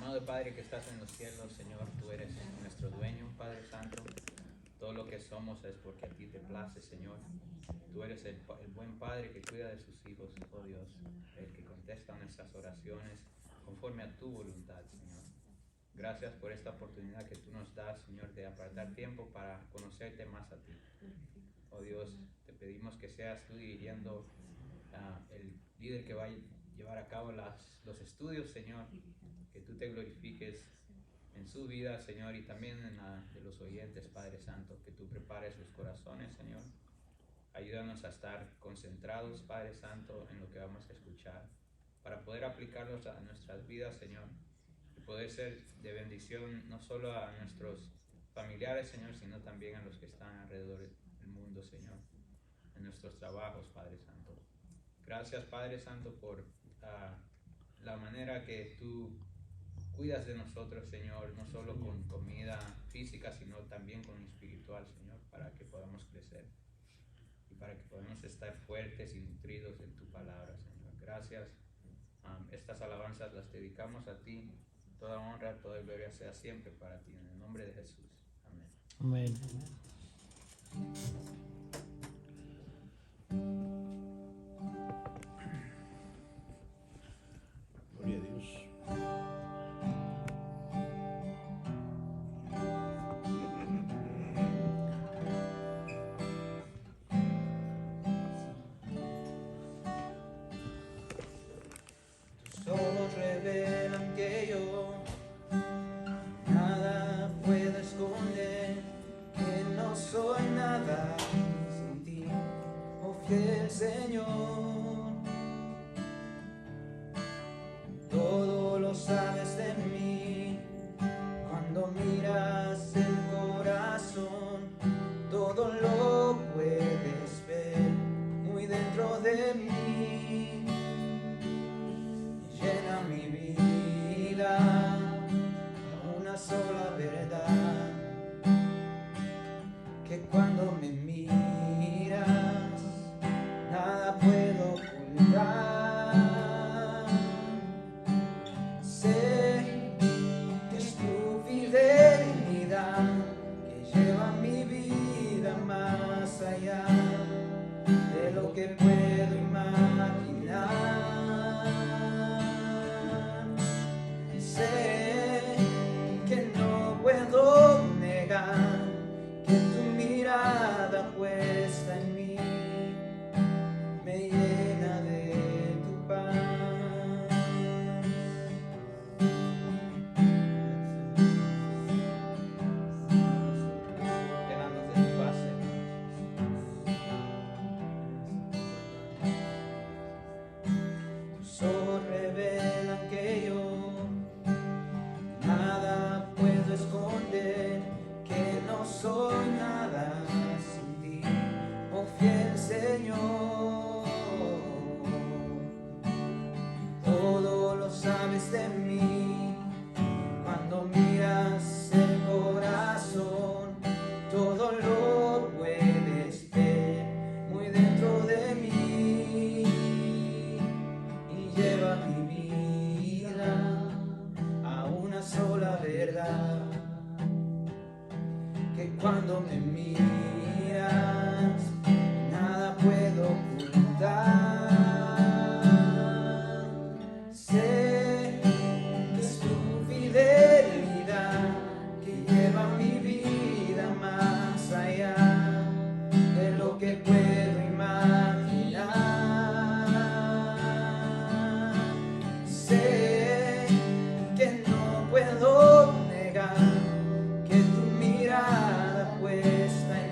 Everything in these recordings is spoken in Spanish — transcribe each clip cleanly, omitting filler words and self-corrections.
Amado Padre que estás en los cielos, Señor, tú eres nuestro dueño, Padre Santo. Todo lo que somos es porque a ti te place, Señor. Tú eres el buen Padre que cuida de sus hijos, oh Dios, el que contesta nuestras oraciones conforme a tu voluntad, Señor. Gracias por esta oportunidad que tú nos das, Señor, de apartar tiempo para conocerte más a ti. Oh Dios, te pedimos que seas tú dirigiendo el líder que va a llevar a cabo los estudios, Señor, que tú te glorifiques en su vida, Señor, y también en la de los oyentes, Padre Santo, que tú prepares sus corazones, Señor. Ayúdanos a estar concentrados, Padre Santo, en lo que vamos a escuchar, para poder aplicarlos a nuestras vidas, Señor, y poder ser de bendición no solo a nuestros familiares, Señor, sino también a los que están alrededor del mundo, Señor, en nuestros trabajos, Padre Santo. Gracias, Padre Santo, por la manera que tú cuidas de nosotros, Señor, no solo con comida física, sino también con espiritual, Señor, para que podamos crecer y para que podamos estar fuertes y nutridos en tu palabra, Señor. Gracias. Estas alabanzas las dedicamos a ti. Toda honra, toda gloria sea siempre para ti. En el nombre de Jesús. Amén. Amén. Gloria a Dios. Tus ojos revelan que yo nada puedo esconder, que no soy nada sin ti, oh fiel Señor. Todo lo sabes de mí, cuando miras el corazón, todo lo puedes ver muy dentro de mí. Llena mi vida una sola verdad, que cuando me miras nada puedo ocultar. Sé que es tu fidelidad que lleva mi vida más allá de lo que puedo imaginar. Sé que no puedo negar que tu mirada puesta en mí me llena de tu paz. Llénanos de tu paz, Señor. Tus ojos revelan que yo nada puedo esconder, que no soy nada sin ti, oh fiel Señor. Todo lo sabes de mí, cuando miras el corazón, todo lo puedes ver muy dentro de mí, y lleva mi vida a una sola verdad, que cuando me miras nada puedo ocultar. Sé que es tu fidelidad que lleva mi vida más allá de lo que puedo imaginar. Sé que no puedo negar que tu mirada puesta en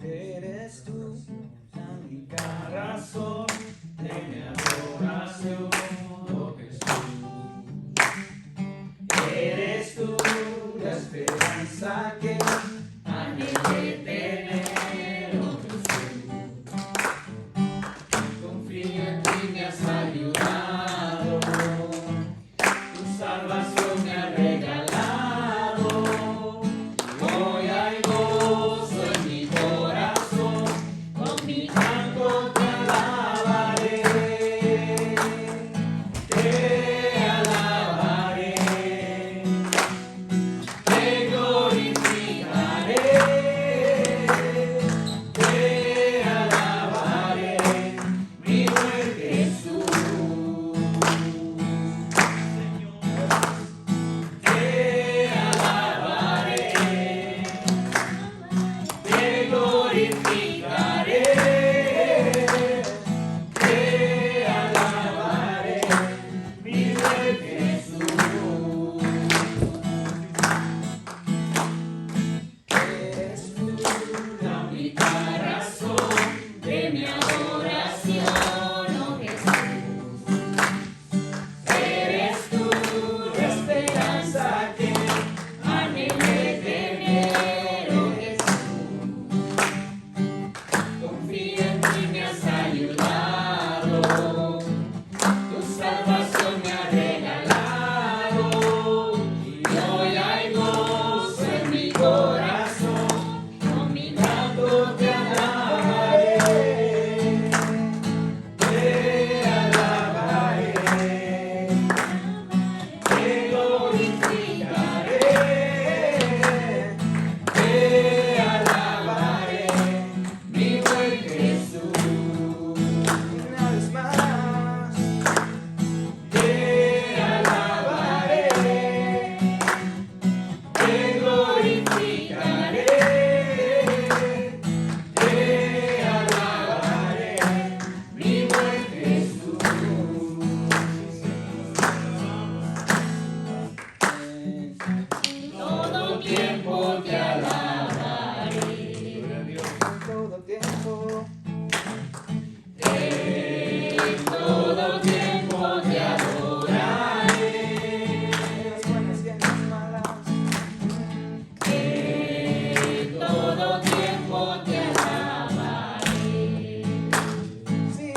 Eres tú la única razón de mi adoración, oh Jesús. Eres tú la esperanza que anhelé tener, oh Jesús. Confío en ti, me has ayudado, tu salvación me ha regalado. Hoy hay gozo en mi corazón, con mi canto te alabaré, te alabaré, te glorificaré, te alabaré, mi buen Jesús. Te alabaré, te glorificaré, te alabaré, mi buen Jesús. Eres tú la única razón de mi adoración, oh Jesús. Eres tú la esperanza que anhelé tener, oh Jesús. Confío en ti, me has ayudado, tu salvación me ha regalado. Y hoy hay gozo en mi corazón, con mi canto te alabaré, te alabaré, te glorificaré, te alabaré, mi buen Jesús. Una vez más, te alabaré, te glorificaré, te alabaré, mi buen Jesús. Todo tiempo te alabaré, todo tiempo. Todo tiempo te adoraré, las buenas y en las malas. Todo tiempo te alabaré. Sí.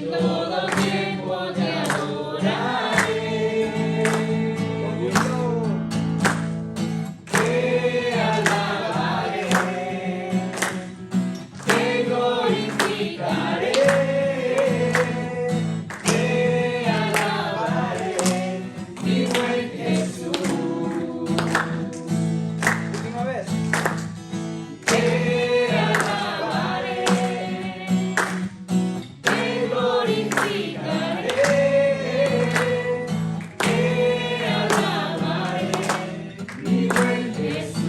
Todo tiempo te adoraré. Con gusto. Te alabaré, te glorificaré, te alabaré, mi buen Jesús. Última vez. Te alabaré, te glorificaré, te alabaré, mi buen Jesús.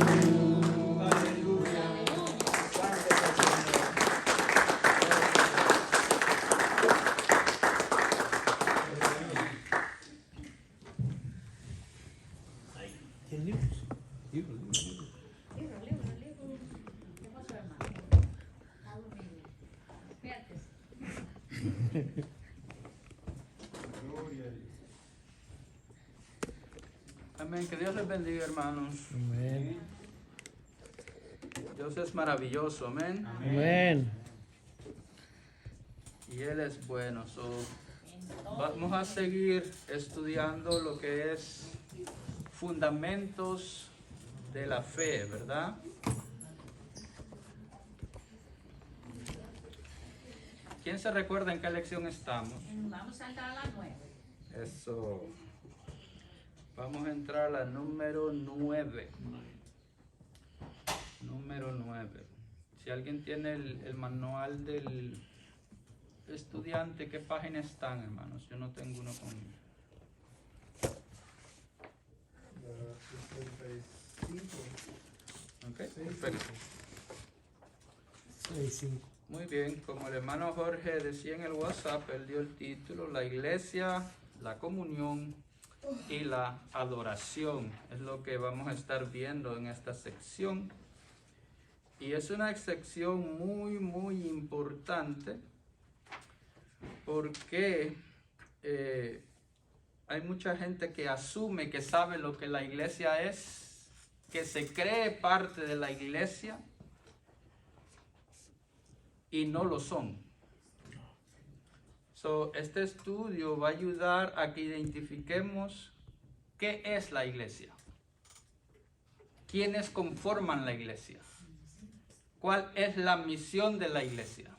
Aleluya. Amén. Que Dios les bendiga, hermanos. Amén. Dios es maravilloso. Amén. Amén. Y Él es bueno. Vamos a seguir estudiando lo que es fundamentos de la fe, ¿verdad? ¿Quién se recuerda en qué lección estamos? Vamos a entrar a las 9. Eso. Vamos a entrar a la número 9. Número 9. Si alguien tiene el manual del estudiante, ¿qué página están, hermanos? Yo no tengo uno conmigo. 65. Ok, perfecto. 65. Muy bien, como el hermano Jorge decía en el WhatsApp, él dio el título, La Iglesia la comunión y la adoración. Es lo que vamos a estar viendo en esta sección. Y es una sección muy importante porque hay mucha gente que asume que sabe lo que la iglesia es, que se cree parte de la iglesia y no lo son. Este estudio va a ayudar a que identifiquemos qué es la iglesia, quiénes conforman la iglesia, cuál es la misión de la iglesia.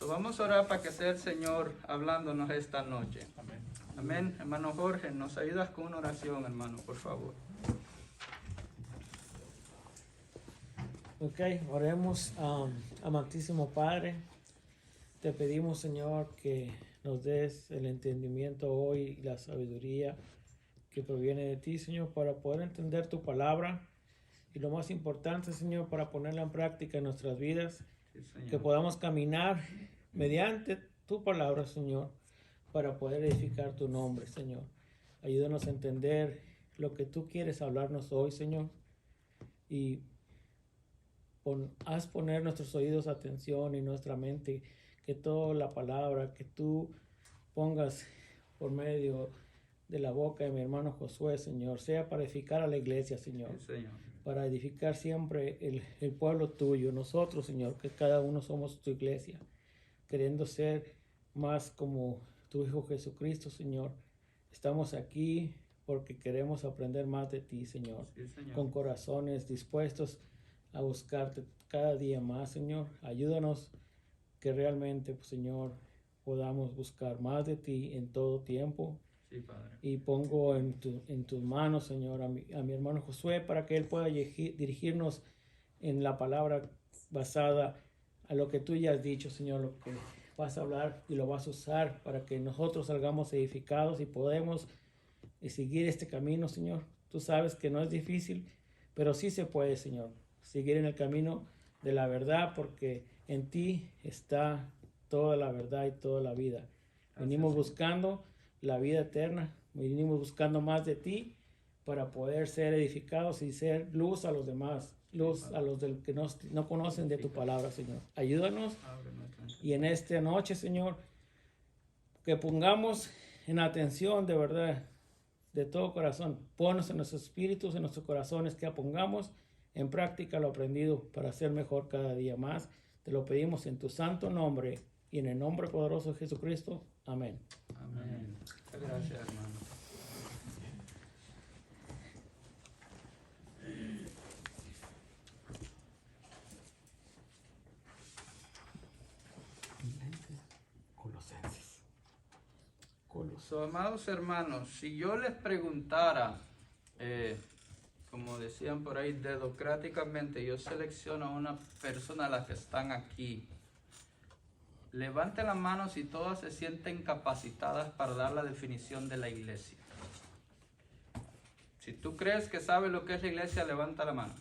Vamos a orar para que sea el Señor hablándonos esta noche. Amén. Amén. Hermano Jorge, nos ayudas con una oración, hermano, por favor. Ok, oremos. Amantísimo Padre, te pedimos, Señor, que nos des el entendimiento hoy y la sabiduría que proviene de ti, Señor, para poder entender tu palabra y lo más importante, Señor, para ponerla en práctica en nuestras vidas, Sí, Señor. que podamos caminar mediante tu palabra, Señor, para poder edificar tu nombre, Señor. Ayúdanos a entender lo que tú quieres hablarnos hoy, Señor, y haz poner nuestros oídos atención y nuestra mente, que toda la palabra que tú pongas por medio de la boca de mi hermano Josué, Señor, sea para edificar a la iglesia, Señor, Sí, Señor. para edificar siempre el pueblo tuyo, nosotros, Señor, que cada uno somos tu iglesia, queriendo ser más como tu Hijo Jesucristo, Señor. Estamos aquí porque queremos aprender más de ti, Señor, Sí, Señor. con corazones dispuestos a buscarte cada día más, Señor. Ayúdanos que realmente, pues, Señor, podamos buscar más de ti en todo tiempo. Sí, Padre. Y pongo en tus manos, Señor, a mi hermano Josué, para que él pueda dirigirnos en la palabra basada a lo que tú ya has dicho, Señor, lo que vas a hablar y lo vas a usar para que nosotros salgamos edificados y podemos seguir este camino, Señor. Tú sabes que no es difícil, pero sí se puede, Señor, seguir en el camino de la verdad, porque en ti está toda la verdad y toda la vida. Venimos buscando la vida eterna, venimos buscando más de ti para poder ser edificados y ser luz a los demás, luz a los que no conocen de tu palabra, Señor. Ayúdanos y en esta noche, Señor, que pongamos en atención de verdad, de todo corazón, ponnos en nuestros espíritus, en nuestros corazones, que pongamos en práctica lo aprendido para ser mejor cada día más. Te lo pedimos en tu santo nombre y en el nombre poderoso de Jesucristo. Amén. Amén. Gracias, hermano. Amados hermanos, si yo les preguntara, como decían por ahí, dedocráticamente, yo selecciono a una persona, a las que están aquí. Levante la mano si todas se sienten capacitadas para dar la definición de la iglesia. Si tú crees que sabes lo que es la iglesia, levanta la mano.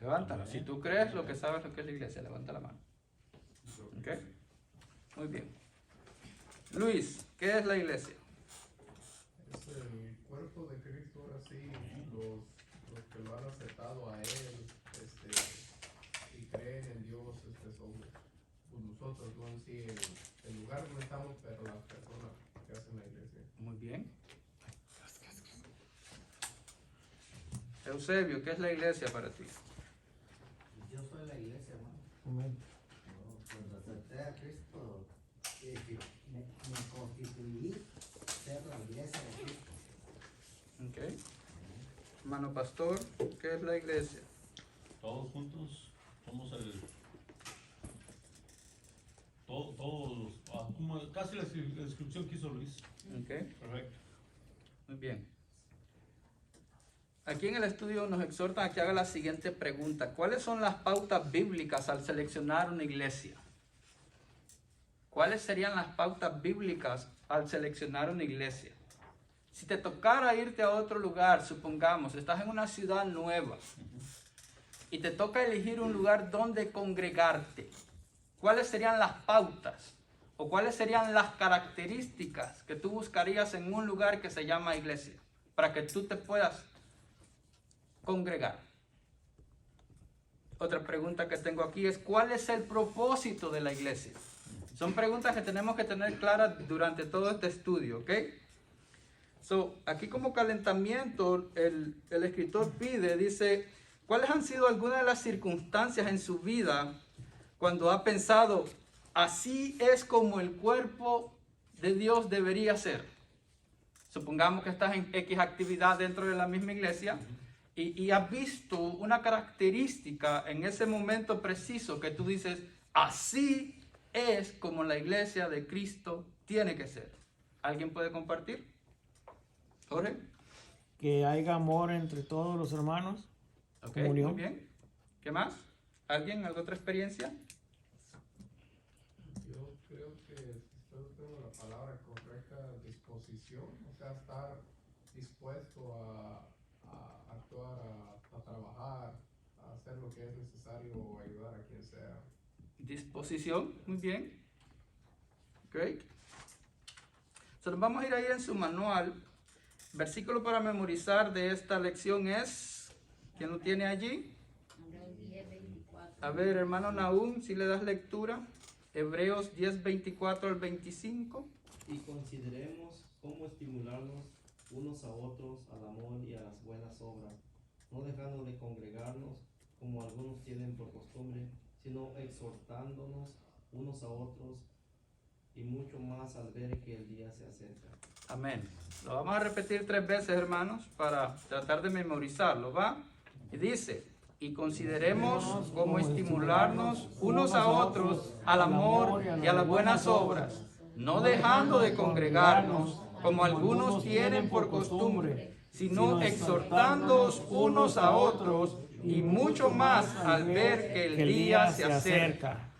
Levántala. Si tú crees que sabes lo que es la iglesia, levanta la mano. ¿Ok? Muy bien. Luis, ¿qué es la iglesia? Es el cuerpo de Cristo, ahora sí, los que lo han aceptado a Él, y creen en Dios, somos pues nosotros, no en sí el lugar donde estamos, pero las personas que hacen la iglesia. Muy bien. Eusebio, ¿qué es la iglesia para ti? Yo soy la iglesia, hermano. Amén. Cuando acepté a Cristo, me constituí ser la iglesia de Cristo. Ok. Hermano pastor, ¿qué es la iglesia? Todos juntos somos todos, como casi la descripción que hizo Luis. Ok. Correcto. Muy bien. Aquí en el estudio nos exhortan a que haga la siguiente pregunta. ¿Cuáles son las pautas bíblicas al seleccionar una iglesia? ¿Cuáles serían las pautas bíblicas al seleccionar una iglesia? Si te tocara irte a otro lugar, supongamos, estás en una ciudad nueva y te toca elegir un lugar donde congregarte, ¿cuáles serían las pautas o cuáles serían las características que tú buscarías en un lugar que se llama iglesia para que tú te puedas congregar? Otra pregunta que tengo aquí es, ¿cuál es el propósito de la iglesia? Son preguntas que tenemos que tener claras durante todo este estudio, ¿ok? Aquí como calentamiento, el escritor pide, dice, ¿cuáles han sido algunas de las circunstancias en su vida cuando ha pensado, así es como el cuerpo de Dios debería ser? Supongamos que estás en X actividad dentro de la misma iglesia y has visto una característica en ese momento preciso que tú dices, así es como la iglesia de Cristo tiene que ser. ¿Alguien puede compartir? Jorge. Que haya amor entre todos los hermanos. Ok, Comunión. muy bien. ¿Qué más? ¿Alguien? ¿Alguna otra experiencia? Yo creo que si estoy usando la palabra correcta, disposición, o sea, estar dispuesto a actuar, a trabajar, a hacer lo que es necesario o ayudar a quien sea. Disposición, muy bien. Great. So, nos vamos a ir ahí en su manual. Versículo para memorizar de esta lección es, ¿quién lo tiene allí? A ver, hermano Nahum, si le das lectura. Hebreos 10, 24 al 25. Y consideremos cómo estimularnos unos a otros al amor y a las buenas obras, no dejando de congregarnos como algunos tienen por costumbre, sino exhortándonos unos a otros, y mucho más al ver que el día se acerca. Amén. Lo vamos a repetir 3 veces, hermanos, para tratar de memorizarlo, ¿va? Y dice, y consideremos cómo estimularnos unos a otros al amor y a las buenas obras, no dejando de congregarnos como algunos tienen por costumbre, sino exhortándoos unos a otros, y mucho más al ver que el día se acerca.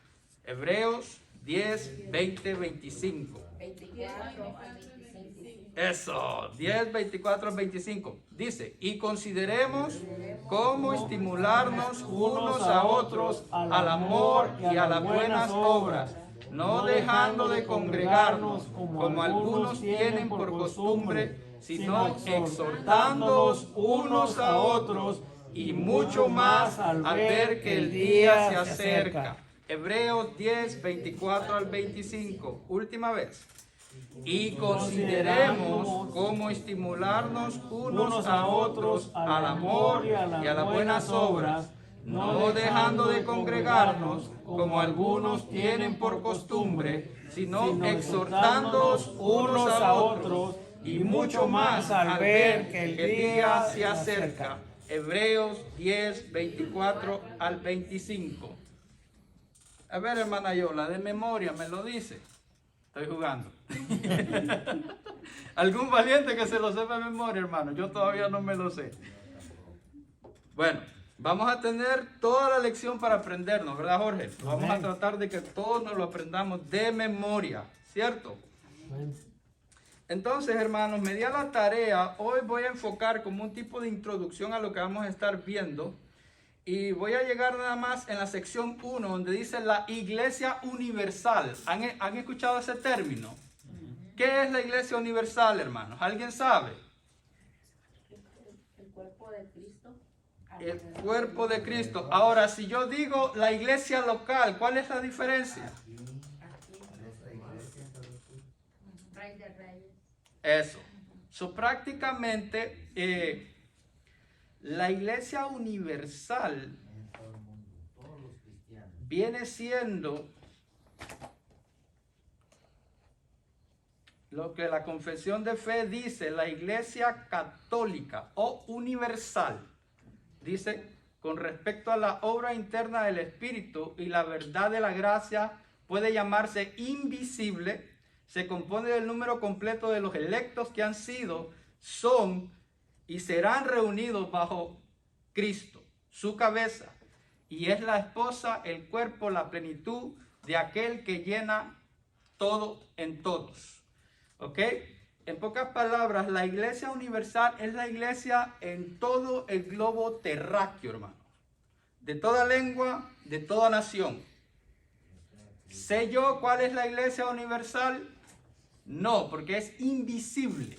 Hebreos 10, 20, 25. 24 al 25. Eso, 10, 24 al 25. Dice, y consideremos cómo estimularnos unos a otros al amor y a las buenas obras, no dejando de congregarnos como algunos tienen por costumbre, sino exhortándonos unos a otros, y mucho más al ver que el día se acerca. Hebreos 10, 24 al 25. Última vez. Y consideremos cómo estimularnos unos a otros al amor y a las buenas obras, no dejando de congregarnos como algunos tienen por costumbre, sino exhortándonos unos a otros, y mucho más al ver que el día se acerca. Hebreos 10, 24 al 25. A ver, hermana Yola, de memoria me lo dice. Estoy jugando. ¿Algún valiente que se lo sepa de memoria, hermano? Yo todavía no me lo sé. Bueno, vamos a tener toda la lección para aprendernos, ¿verdad, Jorge? Vamos a tratar de que todos nos lo aprendamos de memoria, ¿cierto? Entonces, hermanos, me di a la tarea. Hoy voy a enfocar como un tipo de introducción a lo que vamos a estar viendo. Y voy a llegar nada más en la sección 1, donde dice la iglesia universal. ¿Han escuchado ese término? ¿Qué es la iglesia universal, hermanos? ¿Alguien sabe? El cuerpo de Cristo. El cuerpo de Cristo. Ahora, si yo digo la iglesia local, ¿cuál es la diferencia? Rey de Reyes. Eso. Prácticamente, la iglesia universal viene siendo lo que la confesión de fe dice, la iglesia católica o universal. Dice, con respecto a la obra interna del Espíritu y la verdad de la gracia, puede llamarse invisible. Se compone del número completo de los electos que han sido, son y serán reunidos bajo Cristo, su cabeza, y es la esposa, el cuerpo, la plenitud de aquel que llena todo en todos. ¿Ok? En pocas palabras, la iglesia universal es la iglesia en todo el globo terráqueo, hermano. de toda lengua, de toda nación. ¿Sé yo cuál es la iglesia universal? No, porque es invisible.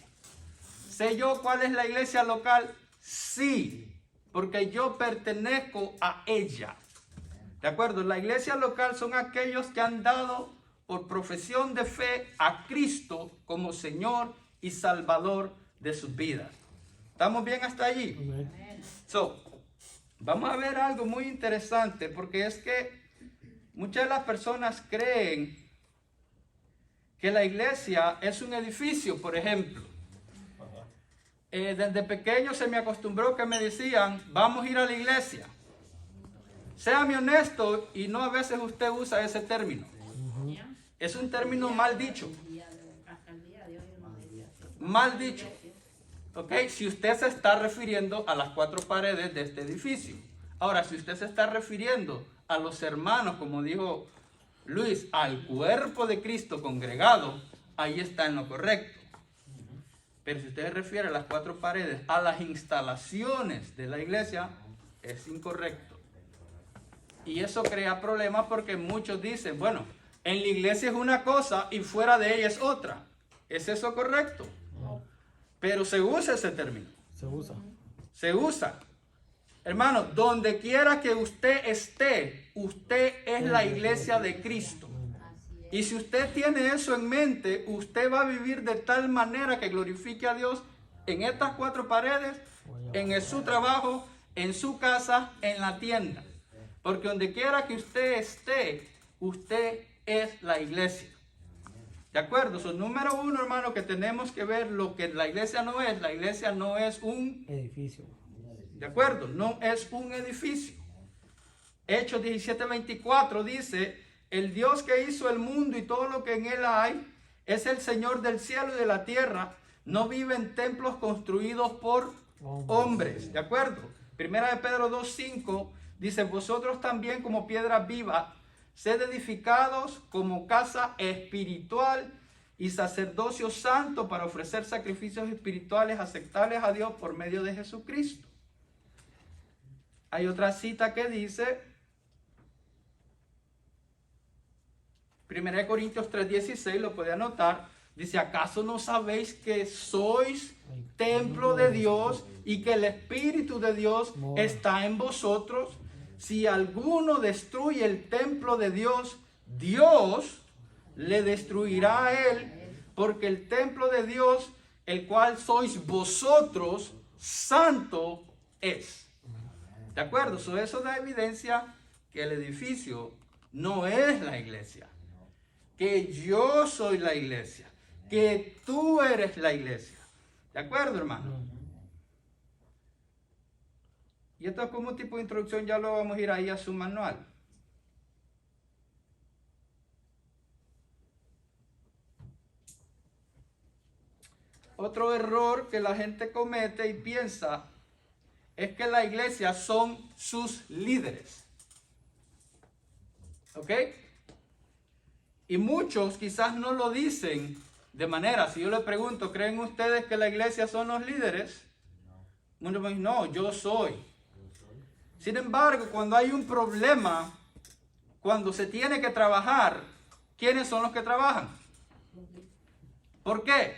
¿Sé yo cuál es la iglesia local? Sí, porque yo pertenezco a ella. ¿De acuerdo? La iglesia local son aquellos que han dado por profesión de fe a Cristo como Señor y Salvador de sus vidas. ¿Estamos bien hasta allí? Vamos a ver algo muy interesante, porque es que muchas de las personas creen que la iglesia es un edificio, por ejemplo. Desde pequeño se me acostumbró que me decían, vamos a ir a la iglesia. Séame honesto, y no a veces usted usa ese término. Es un término mal dicho. Mal dicho. ¿Ok? Si usted se está refiriendo a las 4 paredes de este edificio. Ahora, si usted se está refiriendo a los hermanos, como dijo Luis, al cuerpo de Cristo congregado, ahí está en lo correcto. Pero si usted se refiere a las 4 paredes, a las instalaciones de la iglesia, es incorrecto. Y eso crea problemas porque muchos dicen, bueno, en la iglesia es una cosa y fuera de ella es otra. ¿Es eso correcto? Pero se usa ese término. Se usa. Hermano, donde quiera que usted esté, usted es la iglesia de Cristo. Y si usted tiene eso en mente, usted va a vivir de tal manera que glorifique a Dios en estas 4 paredes, en su trabajo, en su casa, en la tienda. Porque donde quiera que usted esté, usted es la iglesia. ¿De acuerdo? So, número 1, hermano, que tenemos que ver lo que la iglesia no es. La iglesia no es un edificio. ¿De acuerdo? No es un edificio. Hechos 17:24 dice, el Dios que hizo el mundo y todo lo que en él hay, es el Señor del cielo y de la tierra. No vive en templos construidos por hombres. ¿De acuerdo? Primera de Pedro 2:5 dice, vosotros también como piedras vivas, sed edificados como casa espiritual y sacerdocio santo para ofrecer sacrificios espirituales aceptables a Dios por medio de Jesucristo. Hay otra cita que dice, 1 Corintios 3:16, lo puede anotar, dice, ¿acaso no sabéis que sois templo de Dios y que el Espíritu de Dios está en vosotros? Si alguno destruye el templo de Dios, Dios le destruirá a él, porque el templo de Dios, el cual sois vosotros, santo es. ¿De acuerdo? Eso da evidencia que el edificio no es la iglesia, que yo soy la iglesia, que tú eres la iglesia. ¿De acuerdo, hermano? Y esto es como un tipo de introducción, ya lo vamos a ir ahí a su manual. Otro error que la gente comete y piensa es que la iglesia son sus líderes. ¿Ok? Y muchos quizás no lo dicen de manera, si yo le pregunto, ¿creen ustedes que la iglesia son los líderes? Muchos me dicen, no, yo soy. Sin embargo, cuando hay un problema, cuando se tiene que trabajar, ¿quiénes son los que trabajan? ¿Por qué?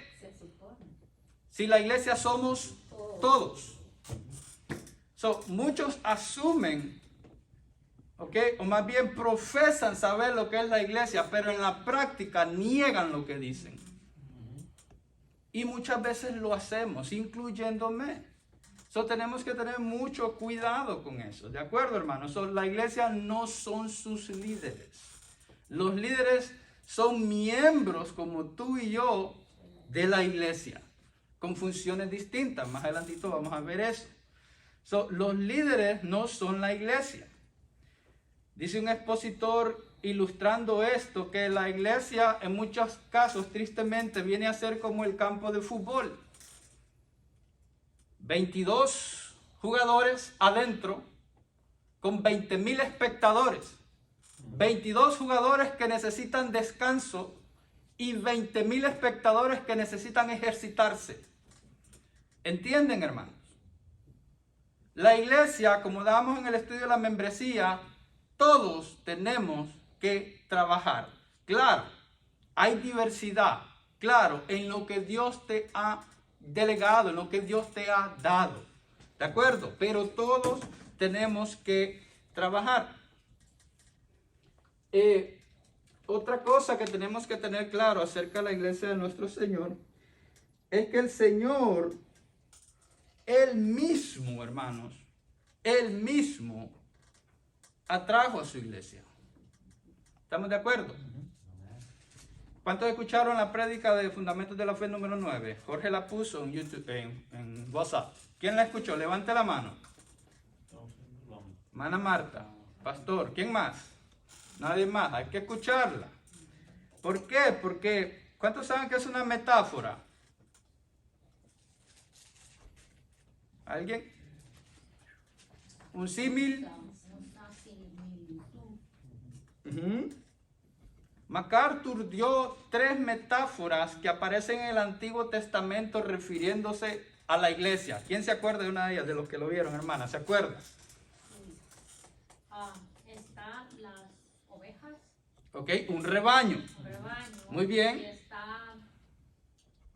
Si la iglesia somos todos. Muchos asumen, o más bien profesan saber lo que es la iglesia, pero en la práctica niegan lo que dicen. Y muchas veces lo hacemos, incluyéndome. Tenemos que tener mucho cuidado con eso. ¿De acuerdo, hermanos? La iglesia no son sus líderes. Los líderes son miembros como tú y yo de la iglesia, con funciones distintas. Más adelantito vamos a ver eso. Los líderes no son la iglesia. Dice un expositor ilustrando esto, que la iglesia en muchos casos tristemente viene a ser como el campo de fútbol. 22 jugadores adentro con 20,000 espectadores. 22 jugadores que necesitan descanso y 20,000 espectadores que necesitan ejercitarse. ¿Entienden, hermanos? la iglesia, como dábamos en el estudio de la membresía, todos tenemos que trabajar. Claro, hay diversidad. Claro, en lo que Dios te ha delegado, en lo que Dios te ha dado. ¿De acuerdo? Pero todos tenemos que trabajar. Otra cosa que tenemos que tener claro acerca de la iglesia de nuestro Señor es que el Señor, Él mismo, hermanos, Él mismo atrajo a su iglesia. ¿Estamos de acuerdo? ¿Cuántos escucharon la prédica de Fundamentos de la Fe número 9? Jorge la puso en YouTube, en WhatsApp. ¿Quién la escuchó? Levante la mano. Hermana Marta, pastor, ¿quién más? Nadie más, hay que escucharla. ¿Por qué? Porque, ¿cuántos saben que es una metáfora? ¿Alguien? ¿Un símil? MacArthur dio 3 metáforas que aparecen en el Antiguo Testamento refiriéndose a la iglesia. ¿Quién se acuerda de una de ellas, de los que lo vieron, hermana? ¿Se acuerda? Están las ovejas. Ok, un rebaño. Un rebaño. Muy bien. Y está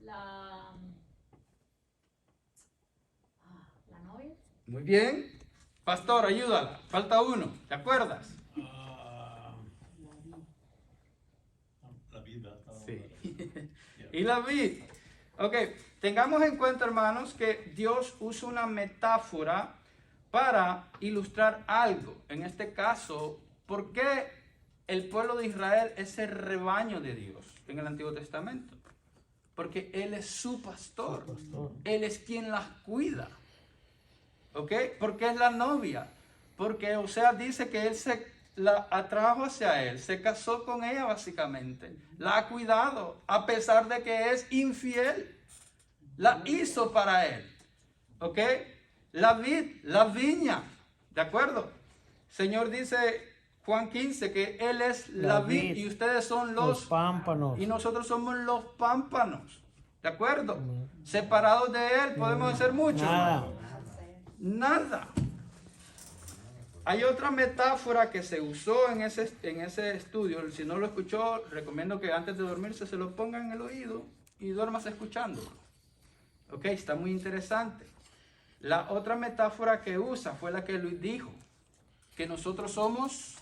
la novia. Muy bien. Pastor, ayúdala. Falta uno. ¿Te acuerdas? La vida. Sí. Y la vid. Ok, tengamos en cuenta, hermanos, que Dios usa una metáfora para ilustrar algo. En este caso, ¿por qué el pueblo de Israel es el rebaño de Dios en el Antiguo Testamento? Porque Él es su pastor. Él es quien las cuida. ¿Ok? Porque es la novia. Porque Oseas dice que Él la atrajo hacia Él, se casó con ella básicamente. La ha cuidado a pesar de que es infiel. La hizo para Él. ¿Ok? La vid, la viña. ¿De acuerdo? Señor dice Juan 15 que Él es la vid y ustedes son los pámpanos. Y nosotros somos los pámpanos. ¿De acuerdo? Separados de Él podemos hacer mucho. Nada. Hay otra metáfora que se usó en ese estudio. Si no lo escuchó, recomiendo que antes de dormirse se lo pongan en el oído y duermas escuchándolo. Ok, está muy interesante. La otra metáfora que usa fue la que Luis dijo, que nosotros somos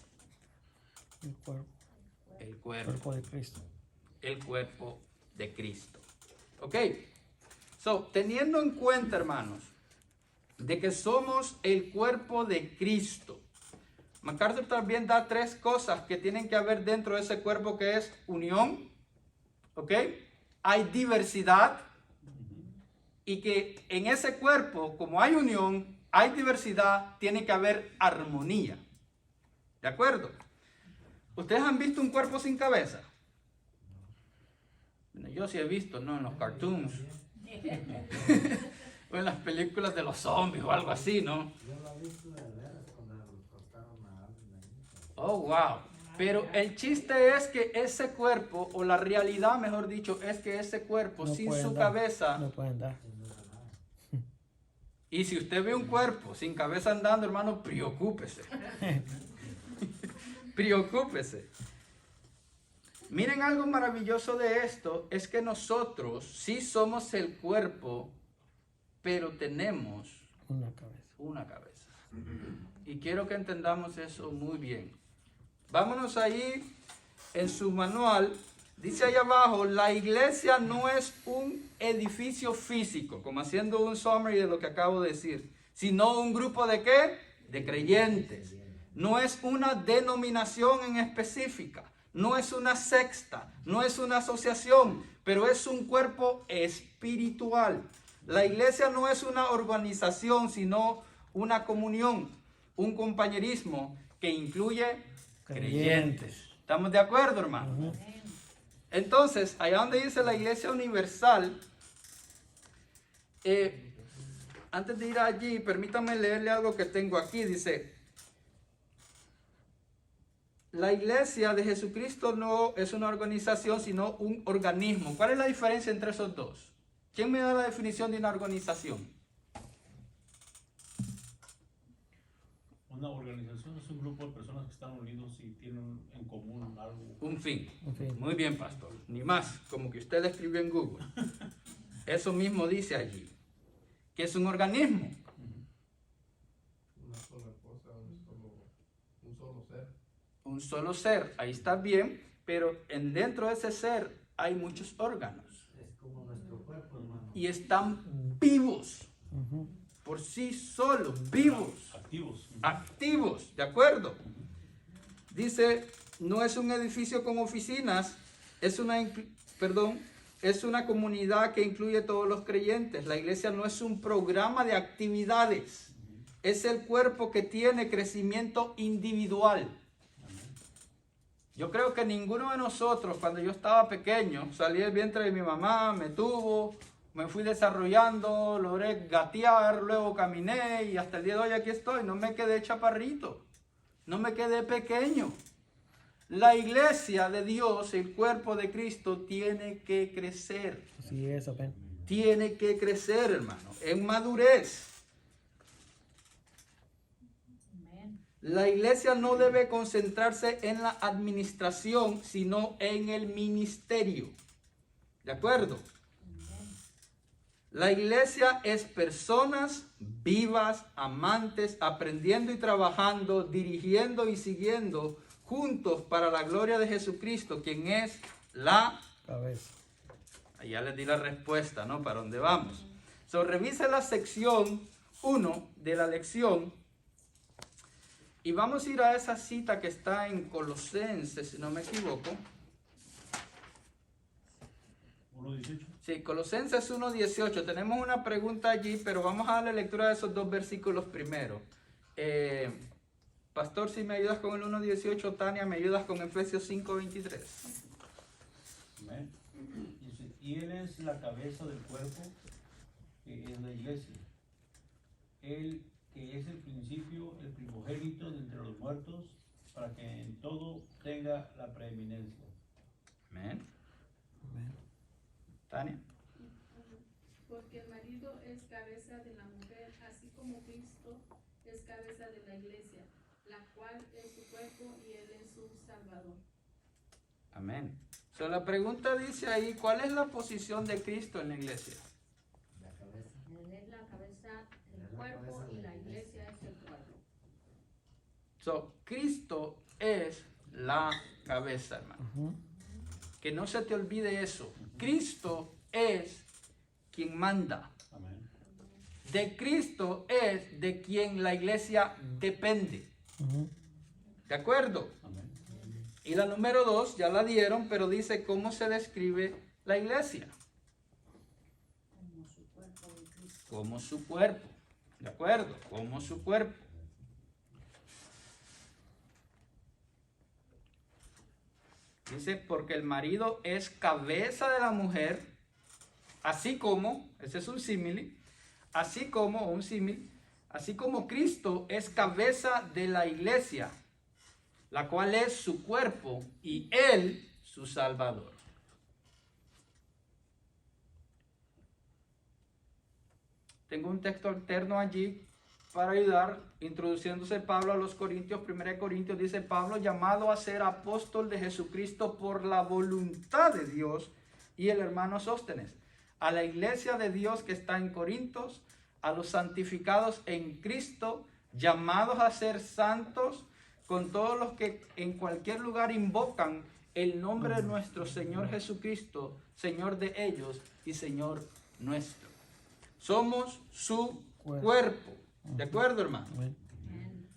el cuerpo de Cristo. El cuerpo de Cristo. Ok, teniendo en cuenta, hermanos, de que somos el cuerpo de Cristo, MacArthur también da 3 cosas que tienen que haber dentro de ese cuerpo, que es unión, ok, hay diversidad, y que en ese cuerpo, como hay unión, hay diversidad, tiene que haber armonía. ¿De acuerdo? ¿Ustedes han visto un cuerpo sin cabeza? Bueno, yo sí he visto, ¿no? En los cartoons. O en las películas de los zombies o algo así, ¿no? Yo lo he visto de veras cuando nos cortaron a alguien ahí. Oh, wow. Pero el chiste es que ese cuerpo, o la realidad, mejor dicho, es que ese cuerpo No sin pueden su dar, cabeza... No pueden dar. Y si usted ve un cuerpo sin cabeza andando, hermano, preocúpese. Preocúpese. Miren, algo maravilloso de esto es que nosotros sí somos el cuerpo, pero tenemos una cabeza. Y quiero que entendamos eso muy bien. Vámonos ahí en su manual. Dice ahí abajo, la iglesia no es un edificio físico, como haciendo un summary de lo que acabo de decir, sino un grupo de ¿qué? De creyentes. No es una denominación en específica, no es una secta, no es una asociación, pero es un cuerpo espiritual. La iglesia no es una organización, sino una comunión, un compañerismo que incluye creyentes. ¿Estamos de acuerdo, hermano? Entonces, allá donde dice la Iglesia Universal, antes de ir allí, permítanme leerle algo que tengo aquí. Dice, la Iglesia de Jesucristo no es una organización, sino un organismo. ¿Cuál es la diferencia entre esos dos? ¿Quién me da la definición de una organización? Una organización es un grupo de personas que están unidos y tienen en común algo. Un fin. En fin. Muy bien, pastor. Ni más, como que usted escribió en Google. Eso mismo dice allí. Que es un organismo. Una sola cosa, un solo ser. Un solo ser. Ahí está bien. Pero dentro de ese ser hay muchos órganos. Es como nuestro cuerpo, hermano. Y están vivos. Ujú. Por sí solos. Vivos. Activos. Activos. ¿De acuerdo? Dice, no es un edificio con oficinas. Es una comunidad que incluye todos los creyentes. La iglesia no es un programa de actividades. Es el cuerpo que tiene crecimiento individual. Yo creo que ninguno de nosotros, cuando yo estaba pequeño, salí del vientre de mi mamá, me tuvo, me fui desarrollando, logré gatear, luego caminé y hasta el día de hoy aquí estoy. No me quedé chaparrito, no me quedé pequeño. La iglesia de Dios, el cuerpo de Cristo, tiene que crecer. Así es, amén. Tiene que crecer, hermano, en madurez. Amén. La iglesia no debe concentrarse en la administración, sino en el ministerio. ¿De acuerdo? La iglesia es personas vivas, amantes, aprendiendo y trabajando, dirigiendo y siguiendo juntos para la gloria de Jesucristo, quien es la Cabeza. Ya les di la respuesta, ¿no? ¿Para dónde vamos? Revisa la sección 1 de la lección y vamos a ir a esa cita que está en Colosenses, si no me equivoco. 1:18. Sí, Colosenses 1:18. Tenemos una pregunta allí, pero vamos a darle lectura de esos dos versículos primero. Pastor, si me ayudas con el 1:18, Tania, me ayudas con Efesios 5:23. Amén. Dice, y Él es la cabeza del cuerpo, que es la iglesia. Él que es el principio, el primogénito de entre los muertos, para que en todo tenga la preeminencia. Amén. Tania. Porque el marido es cabeza de la mujer, así como Cristo es cabeza de la iglesia, la cual es su cuerpo y él es su salvador. Amén. La pregunta dice ahí, ¿cuál es la posición de Cristo en la iglesia? La cabeza. Él es la cabeza del cuerpo y la iglesia es el cuerpo. Cristo es la cabeza, hermano. Ujú. Que no se te olvide eso. Cristo es quien manda. Amén. De Cristo es de quien la iglesia depende. Ujú. ¿De acuerdo? Amén. Y la número 2 ya la dieron, pero dice cómo se describe la iglesia. Como su cuerpo de Cristo. Como su cuerpo. ¿De acuerdo? Como su cuerpo. Dice, porque el marido es cabeza de la mujer, así como, ese es un símil, así como Cristo es cabeza de la iglesia, la cual es su cuerpo y él su salvador. Tengo un texto alterno allí para ayudar, introduciéndose Pablo a los Corintios. 1 Corintios dice, Pablo, llamado a ser apóstol de Jesucristo por la voluntad de Dios, y el hermano Sóstenes, a la iglesia de Dios que está en Corintios, a los santificados en Cristo, llamados a ser santos, con todos los que en cualquier lugar invocan el nombre de nuestro Señor Jesucristo, Señor de ellos y Señor nuestro. Somos su cuerpo. ¿De acuerdo, hermano? Amén. Amén.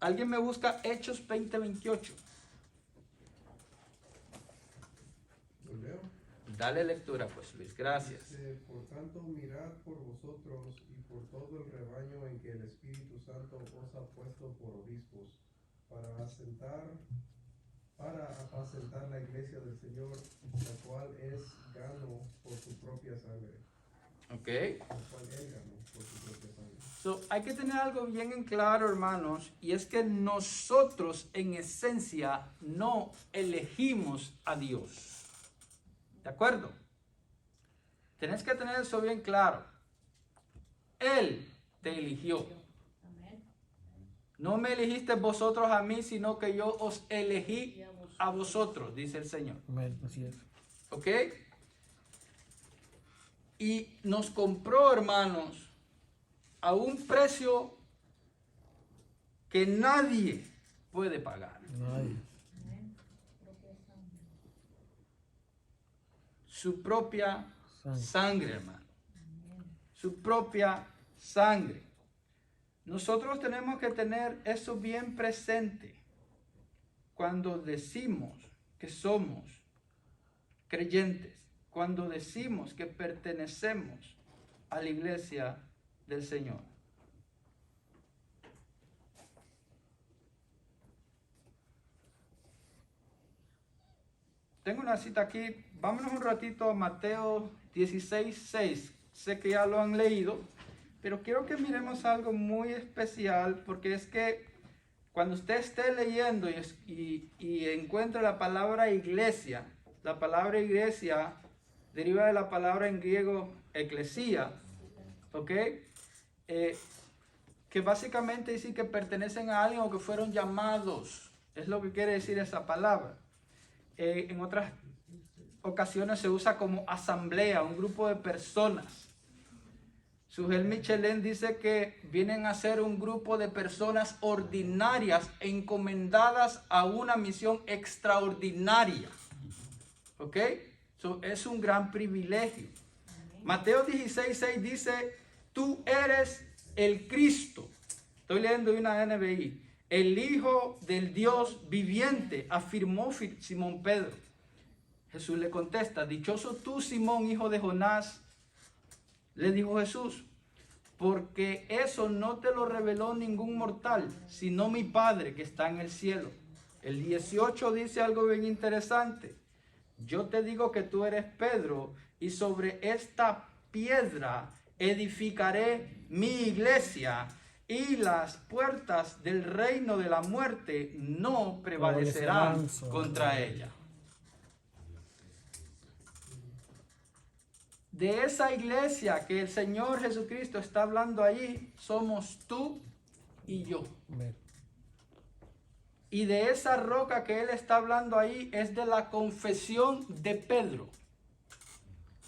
Alguien me busca Hechos 20:28. ¿Lo leo? Dale lectura, pues, Luis. Gracias. Dice, por tanto, mirad por vosotros y por todo el rebaño en que el Espíritu Santo os ha puesto por obispos, para apacentar la iglesia del Señor, la cual es gano por su propia sangre. Ok. La cual él ganó por su propia sangre. Hay que tener algo bien en claro, hermanos, y es que nosotros en esencia no elegimos a Dios. ¿De acuerdo? Tenés que tener eso bien claro. Él te eligió. Amén. No me elegisteis vosotros a mí, sino que yo os elegí a vosotros, dice el Señor. Amén. Así es. ¿Ok? Y nos compró, hermanos, a un precio que nadie puede pagar. Nadie. Su propia sangre, hermano. Su propia sangre. Nosotros tenemos que tener eso bien presente cuando decimos que somos creyentes, cuando decimos que pertenecemos a la iglesia del Señor. Tengo una cita aquí. Vámonos un ratito a Mateo 16:6. Sé que ya lo han leído, pero quiero que miremos algo muy especial, porque es que cuando usted esté leyendo y encuentre la palabra iglesia deriva de la palabra en griego eclesía, ¿ok? Que básicamente dice que pertenecen a alguien o que fueron llamados. Es lo que quiere decir esa palabra. En otras ocasiones se usa como asamblea, un grupo de personas. Sujel Michelin dice que vienen a ser un grupo de personas ordinarias encomendadas a una misión extraordinaria. ¿Ok? Es un gran privilegio. Mateo 16:6 dice, tú eres el Cristo. Estoy leyendo una NBI. El Hijo del Dios viviente, afirmó Simón Pedro. Jesús le contesta, dichoso tú, Simón, hijo de Jonás, le dijo Jesús, porque eso no te lo reveló ningún mortal, sino mi Padre que está en el cielo. El 18 dice algo bien interesante. Yo te digo que tú eres Pedro, y sobre esta piedra edificaré mi iglesia, y las puertas del reino de la muerte no prevalecerán contra ella. De esa iglesia que el Señor Jesucristo está hablando allí, somos tú y yo. Y de esa roca que Él está hablando ahí es de la confesión de Pedro.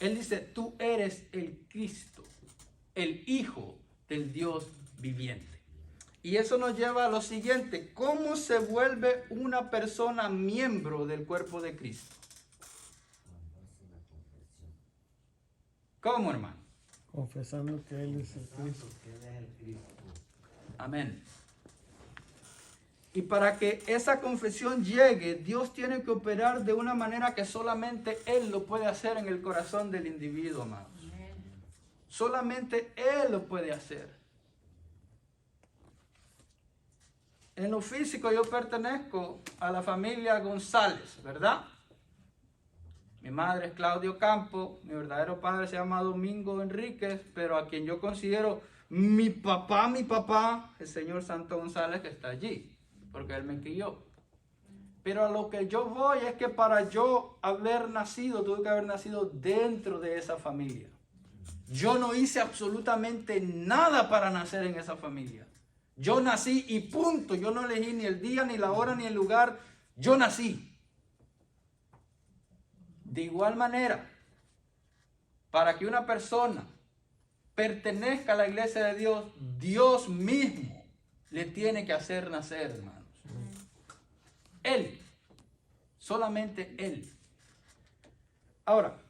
Él dice, tú eres el Cristo, el Hijo del Dios viviente. Y eso nos lleva a lo siguiente, ¿cómo se vuelve una persona miembro del cuerpo de Cristo? ¿Cómo, hermano? Confesando que Él es el Cristo. Amén. Y para que esa confesión llegue, Dios tiene que operar de una manera que solamente Él lo puede hacer en el corazón del individuo, amados. Solamente Él lo puede hacer. En lo físico yo pertenezco a la familia González, ¿verdad? Mi madre es Claudio Campo, mi verdadero padre se llama Domingo Enríquez, pero a quien yo considero mi papá, el señor Santo González, que está allí, porque él me crió. Pero a lo que yo voy es que para yo haber nacido, tuve que haber nacido dentro de esa familia. Yo no hice absolutamente nada para nacer en esa familia. Yo nací y punto. Yo no elegí ni el día, ni la hora, ni el lugar. Yo nací. De igual manera, para que una persona pertenezca a la iglesia de Dios, Dios mismo le tiene que hacer nacer, hermanos. Él. Solamente Él. Ahora,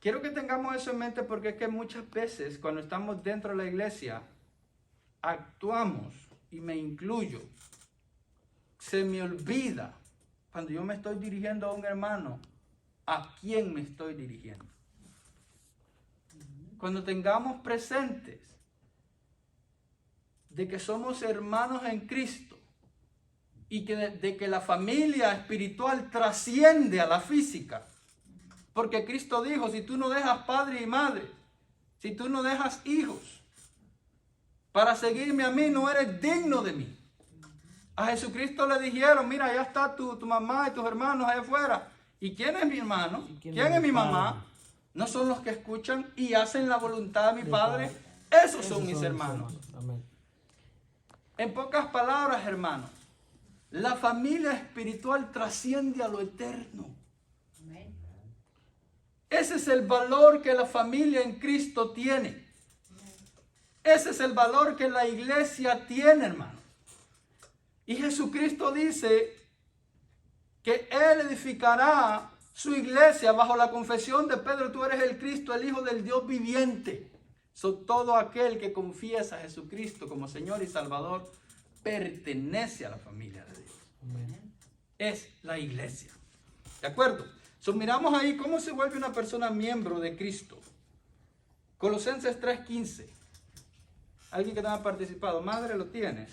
quiero que tengamos eso en mente porque es que muchas veces cuando estamos dentro de la iglesia, actuamos, y me incluyo, se me olvida cuando yo me estoy dirigiendo a un hermano, ¿a quién me estoy dirigiendo? Cuando tengamos presentes de que somos hermanos en Cristo y que de que la familia espiritual trasciende a la física, porque Cristo dijo, si tú no dejas padre y madre, si tú no dejas hijos, para seguirme a mí no eres digno de mí. A Jesucristo le dijeron, mira, allá está tu mamá y tus hermanos allá afuera. ¿Y quién es mi hermano? ¿Quién es mi mamá? No son los que escuchan y hacen la voluntad de mi Padre. Esos son mis hermanos. Amén. En pocas palabras, hermanos, la familia espiritual trasciende a lo eterno. Ese es el valor que la familia en Cristo tiene. Ese es el valor que la iglesia tiene, hermano. Y Jesucristo dice que Él edificará su iglesia bajo la confesión de Pedro: tú eres el Cristo, el Hijo del Dios viviente. Todo aquel que confiesa a Jesucristo como Señor y Salvador pertenece a la familia de Dios. Amén. Es la iglesia. ¿De acuerdo? Miramos ahí cómo se vuelve una persona miembro de Cristo. Colosenses 3:15. Alguien que no ha participado. Madre, ¿lo tienes?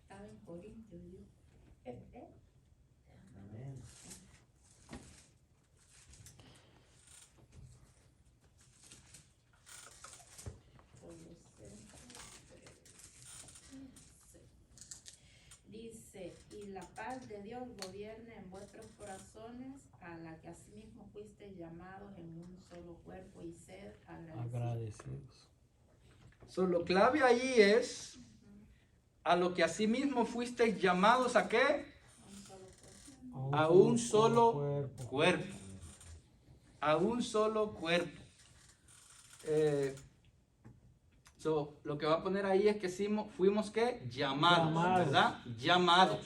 Estaba en Corintios. Amén. Dice, y la paz de Dios gobierne en vuestros corazones, a la que asimismo fuisteis llamados en un solo cuerpo, y sed agradecidos. Lo clave ahí es a lo que asimismo fuisteis llamados ¿a qué? A un solo cuerpo. A un solo cuerpo. Lo que va a poner ahí es que fuimos ¿qué? Llamados, ¿verdad? Llamados.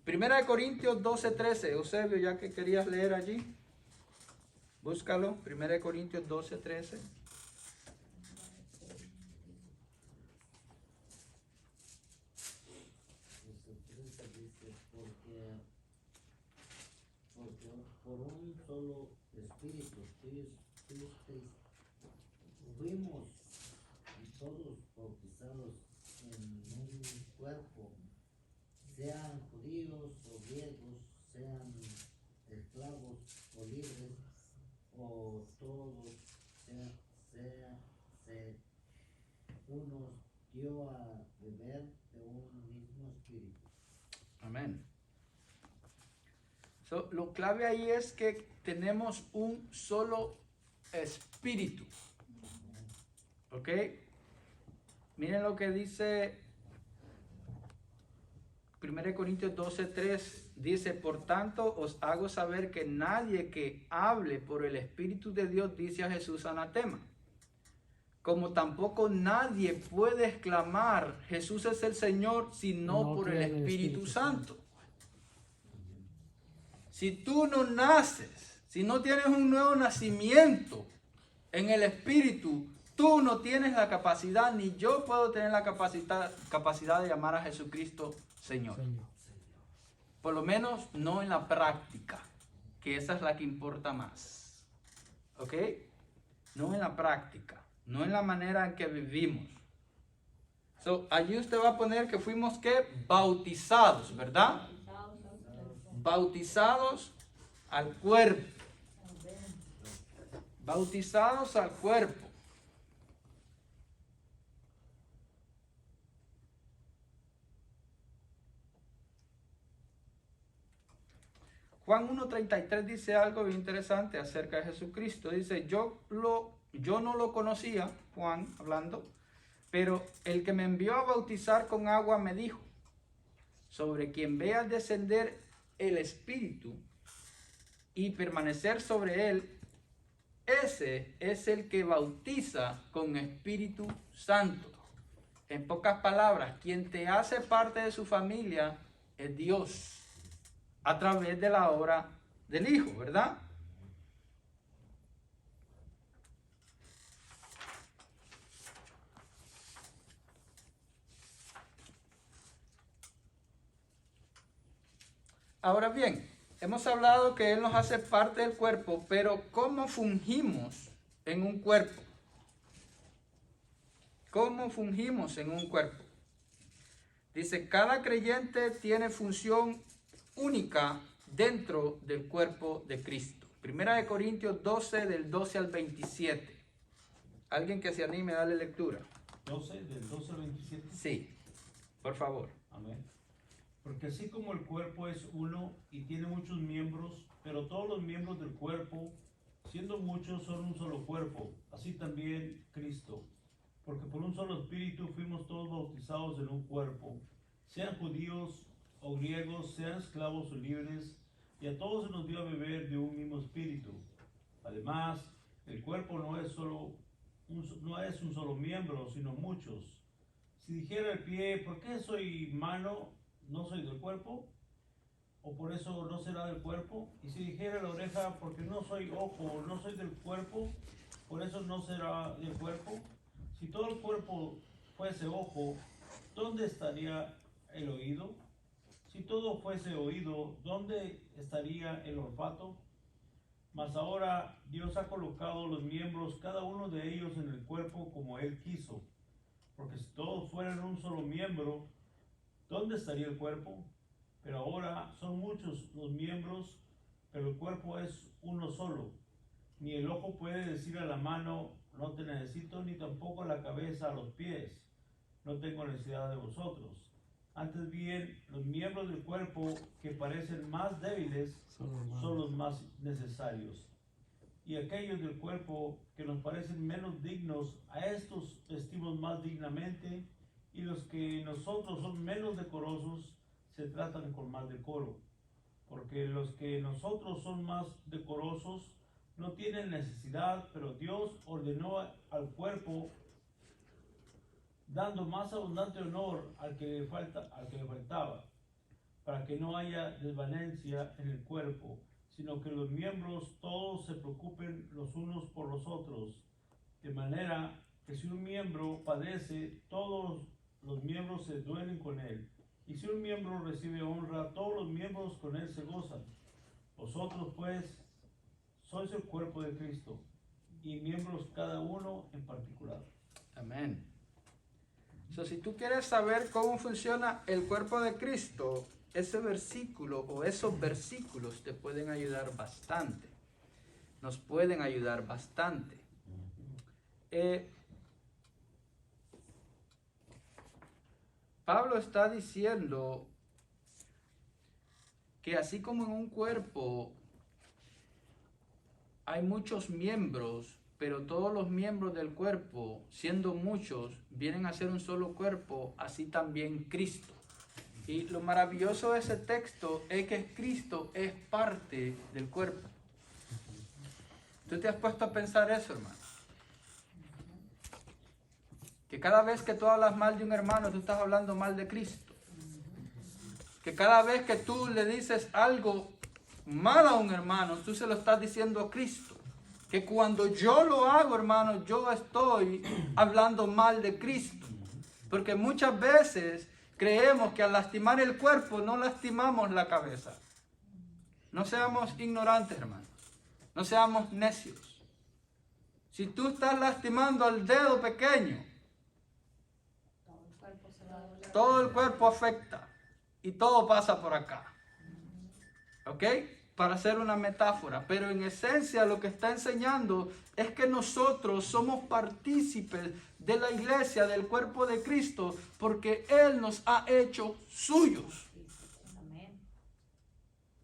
1 Corintios 12:13. Eusebio, ya que querías leer allí, búscalo. 1 Corintios 12:13. Dice, porque por un solo espíritu fuimos todos bautizados en un cuerpo, sean judíos o griegos, sean esclavos o libres, o todos, uno dio a beber de un mismo espíritu. Amén. Lo clave ahí es que tenemos un solo espíritu. ¿Ok? Miren lo que dice 1 Corintios 12:3. Dice, por tanto os hago saber que nadie que hable por el Espíritu de Dios dice a Jesús anatema. Como tampoco nadie puede exclamar Jesús es el Señor sino por el Espíritu Santo. Si tú no naces, si no tienes un nuevo nacimiento en el Espíritu, tú no tienes la capacidad, ni yo puedo tener la capacidad de llamar a Jesucristo Señor. Por lo menos no en la práctica, que esa es la que importa más. ¿Ok? No en la práctica, no en la manera en que vivimos. Allí usted va a poner que fuimos ¿qué? Bautizados, ¿verdad? Bautizados al cuerpo. Bautizados al cuerpo. Juan 1:33 dice algo bien interesante acerca de Jesucristo. Dice, yo no lo conocía, Juan hablando, pero el que me envió a bautizar con agua me dijo, sobre quien vea descender el Espíritu y permanecer sobre él, ese es el que bautiza con Espíritu Santo. En pocas palabras, quien te hace parte de su familia es Dios, a través de la obra del Hijo, ¿verdad? Ahora bien, hemos hablado que Él nos hace parte del cuerpo, pero ¿cómo fungimos en un cuerpo? ¿Cómo fungimos en un cuerpo? Dice, cada creyente tiene función única dentro del cuerpo de Cristo. 1 Corintios 12, del 12 al 27. Alguien que se anime a darle lectura. 12, del 12 al 27. Sí, por favor. Amén. Porque así como el cuerpo es uno y tiene muchos miembros, pero todos los miembros del cuerpo, siendo muchos son un solo cuerpo, así también Cristo. Porque por un solo espíritu fuimos todos bautizados en un cuerpo, sean judíos o griegos, sean esclavos o libres, y a todos se nos dio a beber de un mismo espíritu. Además, el cuerpo no es un solo miembro, sino muchos. Si dijera el pie, ¿por qué soy mano? ¿No soy del cuerpo? ¿O por eso no será del cuerpo? Y si dijera la oreja, porque no soy ojo, no soy del cuerpo, por eso no será del cuerpo. Si todo el cuerpo fuese ojo, ¿dónde estaría el oído? Si todo fuese oído, ¿dónde estaría el olfato? Mas ahora Dios ha colocado los miembros, cada uno de ellos, en el cuerpo como Él quiso. Porque si todos fueran un solo miembro, ¿dónde estaría el cuerpo? Pero ahora son muchos los miembros, pero el cuerpo es uno solo. Ni el ojo puede decir a la mano, no te necesito, ni tampoco a la cabeza a los pies, no tengo necesidad de vosotros. Antes bien, los miembros del cuerpo que parecen más débiles son los más necesarios. Y aquellos del cuerpo que nos parecen menos dignos, a estos vestimos más dignamente, y los que nosotros son menos decorosos, se tratan con más decoro. Porque los que nosotros son más decorosos no tienen necesidad, pero Dios ordenó al cuerpo, dando más abundante honor al que le faltaba, para que no haya desvanencia en el cuerpo, sino que los miembros todos se preocupen los unos por los otros, de manera que si un miembro padece, todos los miembros se duelen con él, y si un miembro recibe honra, todos los miembros con él se gozan. Vosotros pues sois el cuerpo de Cristo, y miembros cada uno en particular. Amén. Si tú quieres saber cómo funciona el cuerpo de Cristo, ese versículo o esos versículos te pueden ayudar bastante. Nos pueden ayudar bastante. Pablo está diciendo que así como en un cuerpo hay muchos miembros, pero todos los miembros del cuerpo, siendo muchos, vienen a ser un solo cuerpo, así también Cristo. Y lo maravilloso de ese texto es que Cristo es parte del cuerpo. ¿Tú te has puesto a pensar eso, hermano? Que cada vez que tú hablas mal de un hermano, tú estás hablando mal de Cristo. Que cada vez que tú le dices algo mal a un hermano, tú se lo estás diciendo a Cristo. Que cuando yo lo hago, hermano, yo estoy hablando mal de Cristo. Porque muchas veces creemos que al lastimar el cuerpo no lastimamos la cabeza. No seamos ignorantes, hermano. No seamos necios. Si tú estás lastimando al dedo pequeño, todo el cuerpo afecta y todo pasa por acá. ¿Ok? Para hacer una metáfora, pero en esencia lo que está enseñando es que nosotros somos partícipes de la iglesia, del cuerpo de Cristo, porque Él nos ha hecho suyos.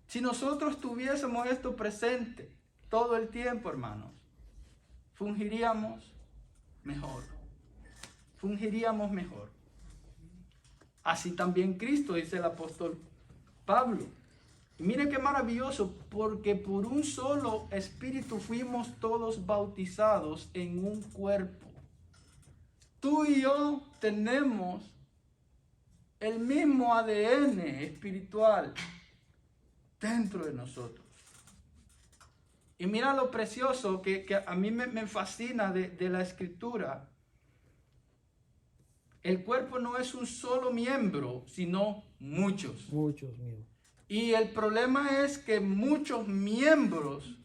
Si nosotros tuviésemos esto presente todo el tiempo, hermanos, fungiríamos mejor. Fungiríamos mejor. Así también Cristo, dice el apóstol Pablo. Y mire qué maravilloso, porque por un solo espíritu fuimos todos bautizados en un cuerpo. Tú y yo tenemos el mismo ADN espiritual dentro de nosotros. Y mira lo precioso que a mí me fascina de la Escritura. El cuerpo no es un solo miembro, sino muchos. Muchos miembros. Y el problema es que muchos miembros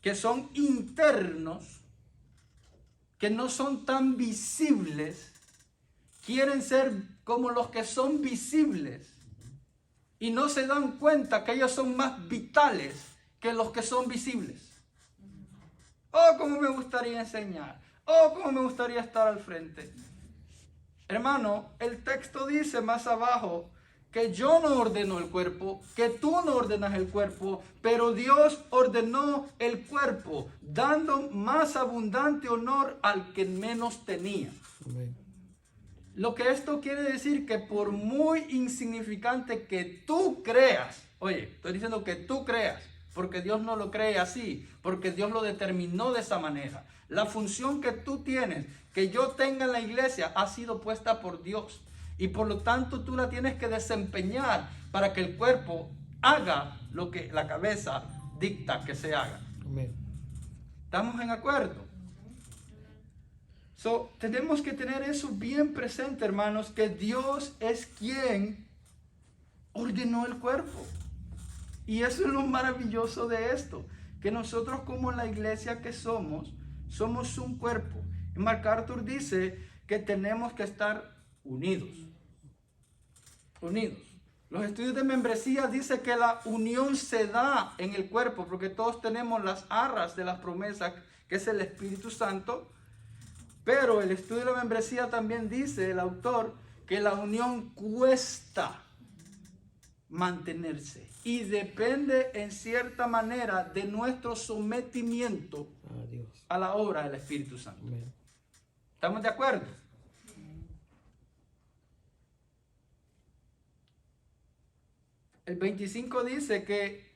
que son internos, que no son tan visibles, quieren ser como los que son visibles y no se dan cuenta que ellos son más vitales que los que son visibles. Oh, cómo me gustaría enseñar. Oh, cómo me gustaría estar al frente. Hermano, el texto dice más abajo que yo no ordeno el cuerpo, que tú no ordenas el cuerpo, pero Dios ordenó el cuerpo, dando más abundante honor al que menos tenía. Amén. Lo que esto quiere decir que por muy insignificante que tú creas, oye, estoy diciendo que tú creas, porque Dios no lo cree así, porque Dios lo determinó de esa manera. La función que tú tienes, que yo tenga en la iglesia, ha sido puesta por Dios. Y por lo tanto tú la tienes que desempeñar para que el cuerpo haga lo que la cabeza dicta que se haga. Amén. ¿Estamos en acuerdo? Tenemos que tener eso bien presente, hermanos, que Dios es quien ordenó el cuerpo. Y eso es lo maravilloso de esto, que nosotros como la iglesia que somos un cuerpo. Y MacArthur dice que tenemos que estar unidos. Unidos. Los estudios de membresía dicen que la unión se da en el cuerpo, porque todos tenemos las arras de las promesas, que es el Espíritu Santo. Pero el estudio de la membresía también dice, el autor, que la unión cuesta mantenerse y depende en cierta manera de nuestro sometimiento a la obra del Espíritu Santo. Amén. ¿Estamos de acuerdo? El 25 dice que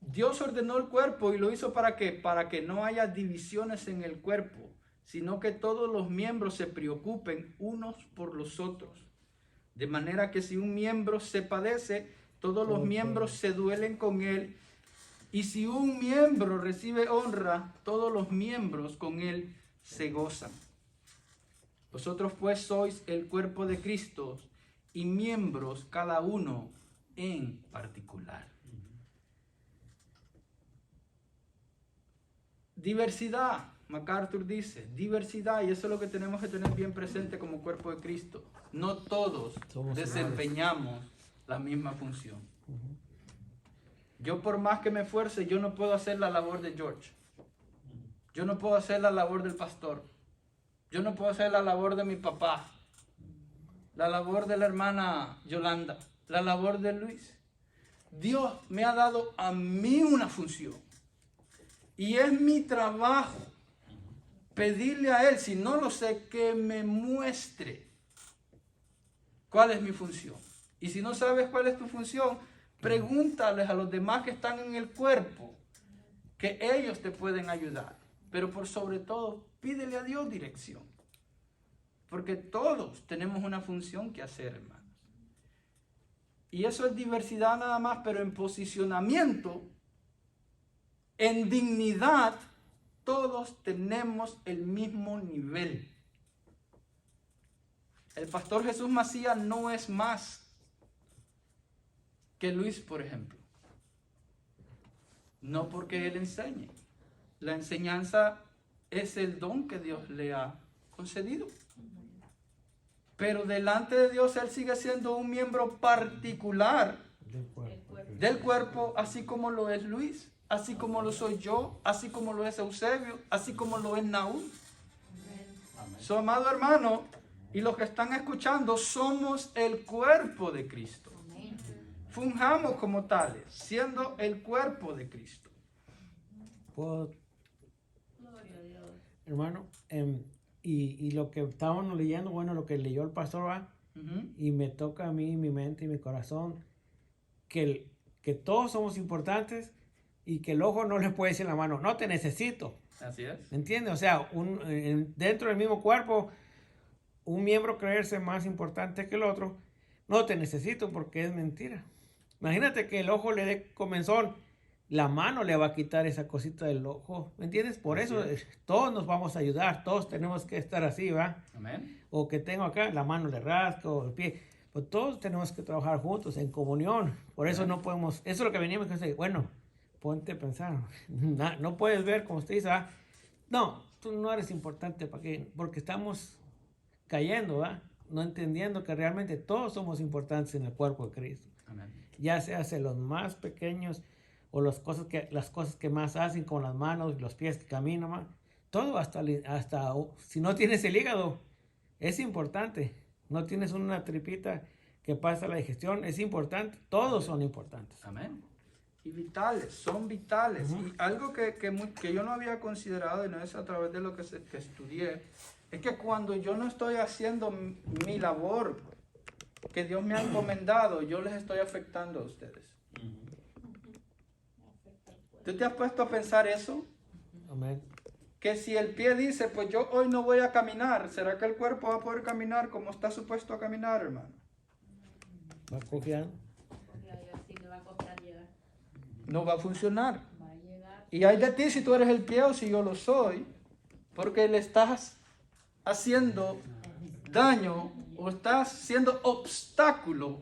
Dios ordenó el cuerpo y lo hizo ¿para qué? Para que no haya divisiones en el cuerpo, sino que todos los miembros se preocupen unos por los otros. De manera que si un miembro se padece, todos los miembros se duelen con él. Y si un miembro recibe honra, todos los miembros con él se gozan. Vosotros pues sois el cuerpo de Cristo y miembros cada uno en particular. Diversidad, MacArthur dice, diversidad, y eso es lo que tenemos que tener bien presente como cuerpo de Cristo. No todos desempeñamos la misma función. Yo por más que me esfuerce, yo no puedo hacer la labor de George. Yo no puedo hacer la labor del pastor. Yo no puedo hacer la labor de mi papá. La labor de la hermana Yolanda. La labor de Luis. Dios me ha dado a mí una función. Y es mi trabajo pedirle a Él, si no lo sé, que me muestre cuál es mi función. Y si no sabes cuál es tu función, pregúntales a los demás que están en el cuerpo, que ellos te pueden ayudar. Pero por sobre todo, pídele a Dios dirección. Porque todos tenemos una función que hacer, hermanos. Y eso es diversidad nada más, pero en posicionamiento, en dignidad, todos tenemos el mismo nivel. El pastor Jesús Macías no es más que Luis, por ejemplo. No porque él enseñe. La enseñanza es el don que Dios le ha concedido. Pero delante de Dios él sigue siendo un miembro particular del cuerpo, así como lo es Luis, así como lo soy yo, así como lo es Eusebio, así como lo es Naúl. So, amado hermano, y los que están escuchando, somos el cuerpo de Cristo. Fungamos como tales, siendo el cuerpo de Cristo. ¿Puedo, hermano? Y lo que estábamos leyendo, bueno, lo que leyó el pastor va, y me toca a mí, mi mente y mi corazón, que todos somos importantes y que el ojo no le puede decir a la mano, no te necesito. Así es. ¿Me entiendes? O sea, dentro del mismo cuerpo, un miembro creerse más importante que el otro, no te necesito porque es mentira. Imagínate que el ojo le dé comezón, la mano le va a quitar esa cosita del ojo, ¿me entiendes? Por eso todos nos vamos a ayudar, todos tenemos que estar así, ¿va? Amén. O que tengo acá, la mano le rasco, el pie, pues todos tenemos que trabajar juntos, en comunión. Por eso no podemos, eso es lo que venimos a decir, bueno, ponte a pensar, no puedes ver como usted dice, ¿va? No, tú no eres importante, porque estamos cayendo, ¿va? No entendiendo que realmente todos somos importantes en el cuerpo de Cristo. Amén. Ya se hace los más pequeños o las cosas que más hacen con las manos, los pies que caminan más. Todo hasta si no tienes el hígado, es importante. No tienes una tripita que pasa la digestión, es importante, todos son importantes. Amén. Y vitales, son vitales. Y algo que yo no había considerado, y no es a través de lo que estudié, es que cuando yo no estoy haciendo mi labor que Dios me ha encomendado, yo les estoy afectando a ustedes. ¿Tú te has puesto a pensar eso? Amén. Que si el pie dice, pues yo hoy no voy a caminar, ¿será que el cuerpo va a poder caminar como está supuesto a caminar, hermano? Va cojeando. Porque ahí así le va a costar llegar. No va a funcionar. Va a llegar. Y hay de ti si tú eres el pie o si yo lo soy, porque le estás haciendo daño o estás siendo obstáculo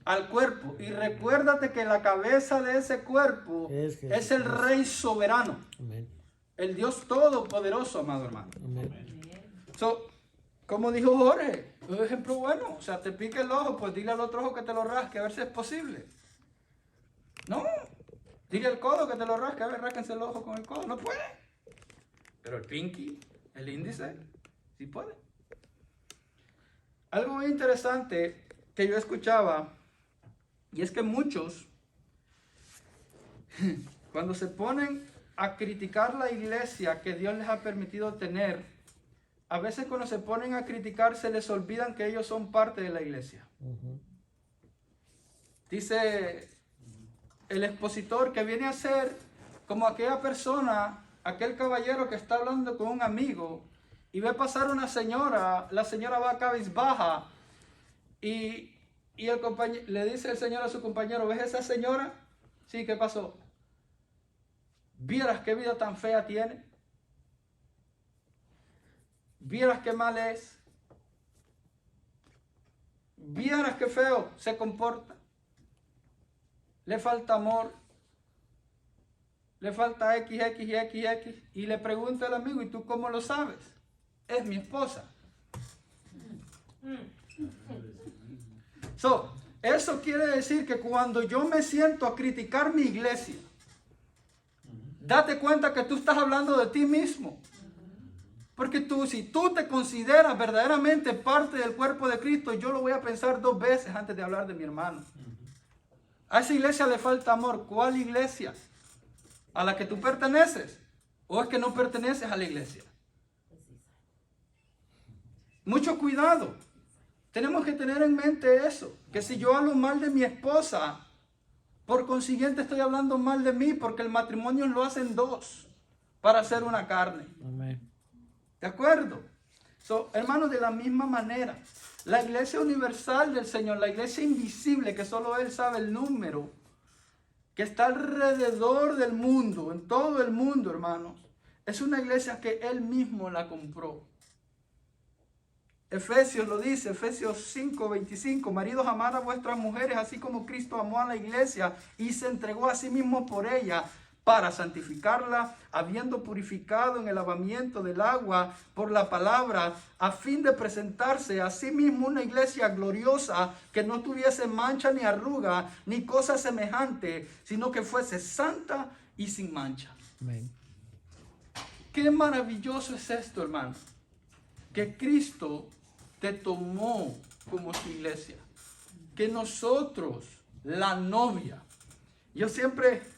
al cuerpo. Y recuérdate que la cabeza de ese cuerpo es el Rey soberano. Amén. El Dios todopoderoso, amado hermano. Amén. So, como dijo Jorge, un ejemplo bueno. O sea, te pica el ojo, pues dile al otro ojo que te lo rasque, a ver si es posible. No. Dile al codo que te lo rasque, a ver, rásquense el ojo con el codo. No puede. Pero el pinky, el índice, sí puede. Algo muy interesante que yo escuchaba, y es que muchos, cuando se ponen a criticar la iglesia que Dios les ha permitido tener, a veces cuando se ponen a criticar se les olvidan que ellos son parte de la iglesia. Dice el expositor que viene a ser como aquella persona, aquel caballero que está hablando con un amigo y ve pasar una señora, la señora va cabizbaja y el compañero, le dice el señor a su compañero, ¿ves esa señora? Sí, ¿qué pasó? ¿Vieras qué vida tan fea tiene? ¿Vieras qué mal es? ¿Vieras qué feo se comporta? Le falta amor. Le falta X. Y le pregunta al amigo, ¿y tú cómo lo sabes? Es mi esposa. Eso quiere decir que cuando yo me siento a criticar mi iglesia, date cuenta que tú estás hablando de ti mismo. Porque tú, si tú te consideras verdaderamente parte del cuerpo de Cristo, yo lo voy a pensar 2 veces antes de hablar de mi hermano. A esa iglesia le falta amor. ¿Cuál iglesia? ¿A la que tú perteneces? ¿O es que no perteneces a la iglesia? Mucho cuidado. Tenemos que tener en mente eso. Que si yo hablo mal de mi esposa, por consiguiente estoy hablando mal de mí, porque el matrimonio lo hacen 2 para hacer una carne. Amén. ¿De acuerdo? Hermanos, de la misma manera, la iglesia universal del Señor, la iglesia invisible, que solo Él sabe el número, que está alrededor del mundo, en todo el mundo, hermanos, es una iglesia que Él mismo la compró. Efesios lo dice, Efesios 5:25, maridos, amad a vuestras mujeres, así como Cristo amó a la iglesia y se entregó a sí mismo por ella, para santificarla, habiendo purificado en el lavamiento del agua por la palabra, a fin de presentarse a sí mismo una iglesia gloriosa, que no tuviese mancha ni arruga, ni cosa semejante, sino que fuese santa y sin mancha. Amén. Qué maravilloso es esto, hermano, que Cristo te tomó como su iglesia, que nosotros, la novia, yo siempre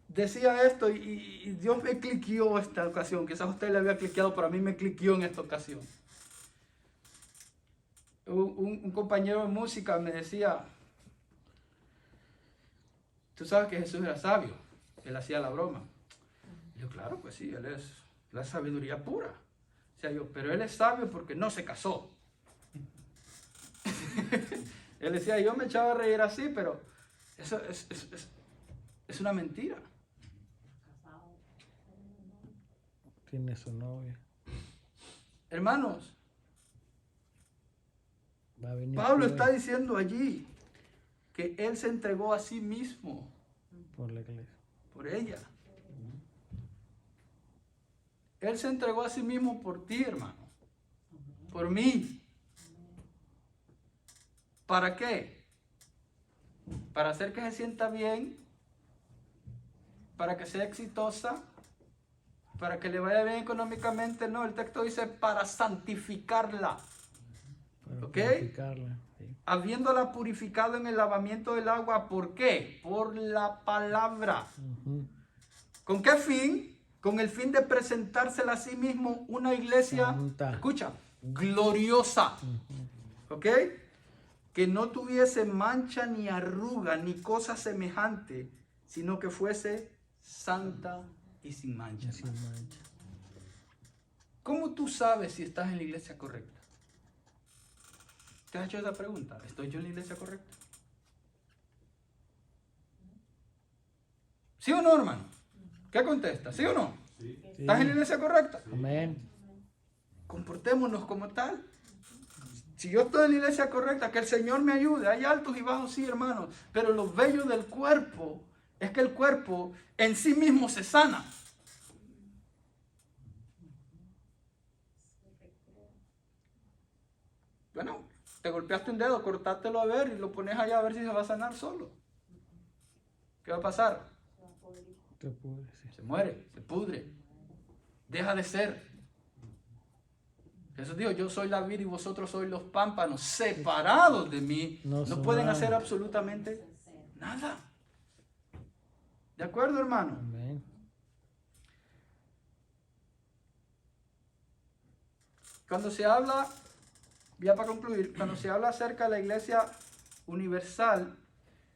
decía esto y Dios me cliqueó esta ocasión. Quizás a usted le había cliqueado, pero a mí me cliqueó en esta ocasión. Un compañero de música me decía, tú sabes que Jesús era sabio. Él hacía la broma. Y yo, claro, pues sí, Él es la sabiduría pura. O sea, pero Él es sabio porque no se casó. Él decía, yo me echaba a reír así, pero eso es una mentira. Tiene su novia. Hermanos, Va a venir Pablo por está él, diciendo allí que Él se entregó a sí mismo por la iglesia. por ella. Él se entregó a sí mismo por ti, hermano. Por mí. ¿Para qué? Para hacer que se sienta bien, para que sea exitosa, para que le vaya bien económicamente. No, el texto dice para santificarla. Para ¿Ok? purificarla, sí. Habiéndola purificado en el lavamiento del agua, ¿por qué? Por la palabra. Ujú. ¿Con qué fin? Con el fin de presentársela a sí mismo una iglesia, Santa. escucha, gloriosa. ¿Ok? Que no tuviese mancha ni arruga ni cosa semejante, sino que fuese santa y sin mancha. Sin mancha. ¿Cómo tú sabes si estás en la iglesia correcta? ¿Te has hecho esa pregunta? ¿Estoy yo en la iglesia correcta? ¿Sí o no, hermano? ¿Qué contesta? ¿Sí o no? Sí. ¿Estás en la iglesia correcta? Amén. Comportémonos como tal. Si yo estoy en la iglesia correcta, que el Señor me ayude. Hay altos y bajos, sí, hermanos. Pero lo bello del cuerpo es que el cuerpo en sí mismo se sana. Bueno, te golpeaste un dedo, cortátelo a ver y lo pones allá a ver si se va a sanar solo. ¿Qué va a pasar? Te puedo decir. Se muere, se pudre, deja de ser. Jesús dijo, yo soy la vid y vosotros sois los pámpanos, separados de mí, No no son pueden nada. hacer absolutamente nada. ¿De acuerdo, hermano? Amén. Cuando se habla, ya para concluir, cuando se habla acerca de la iglesia universal,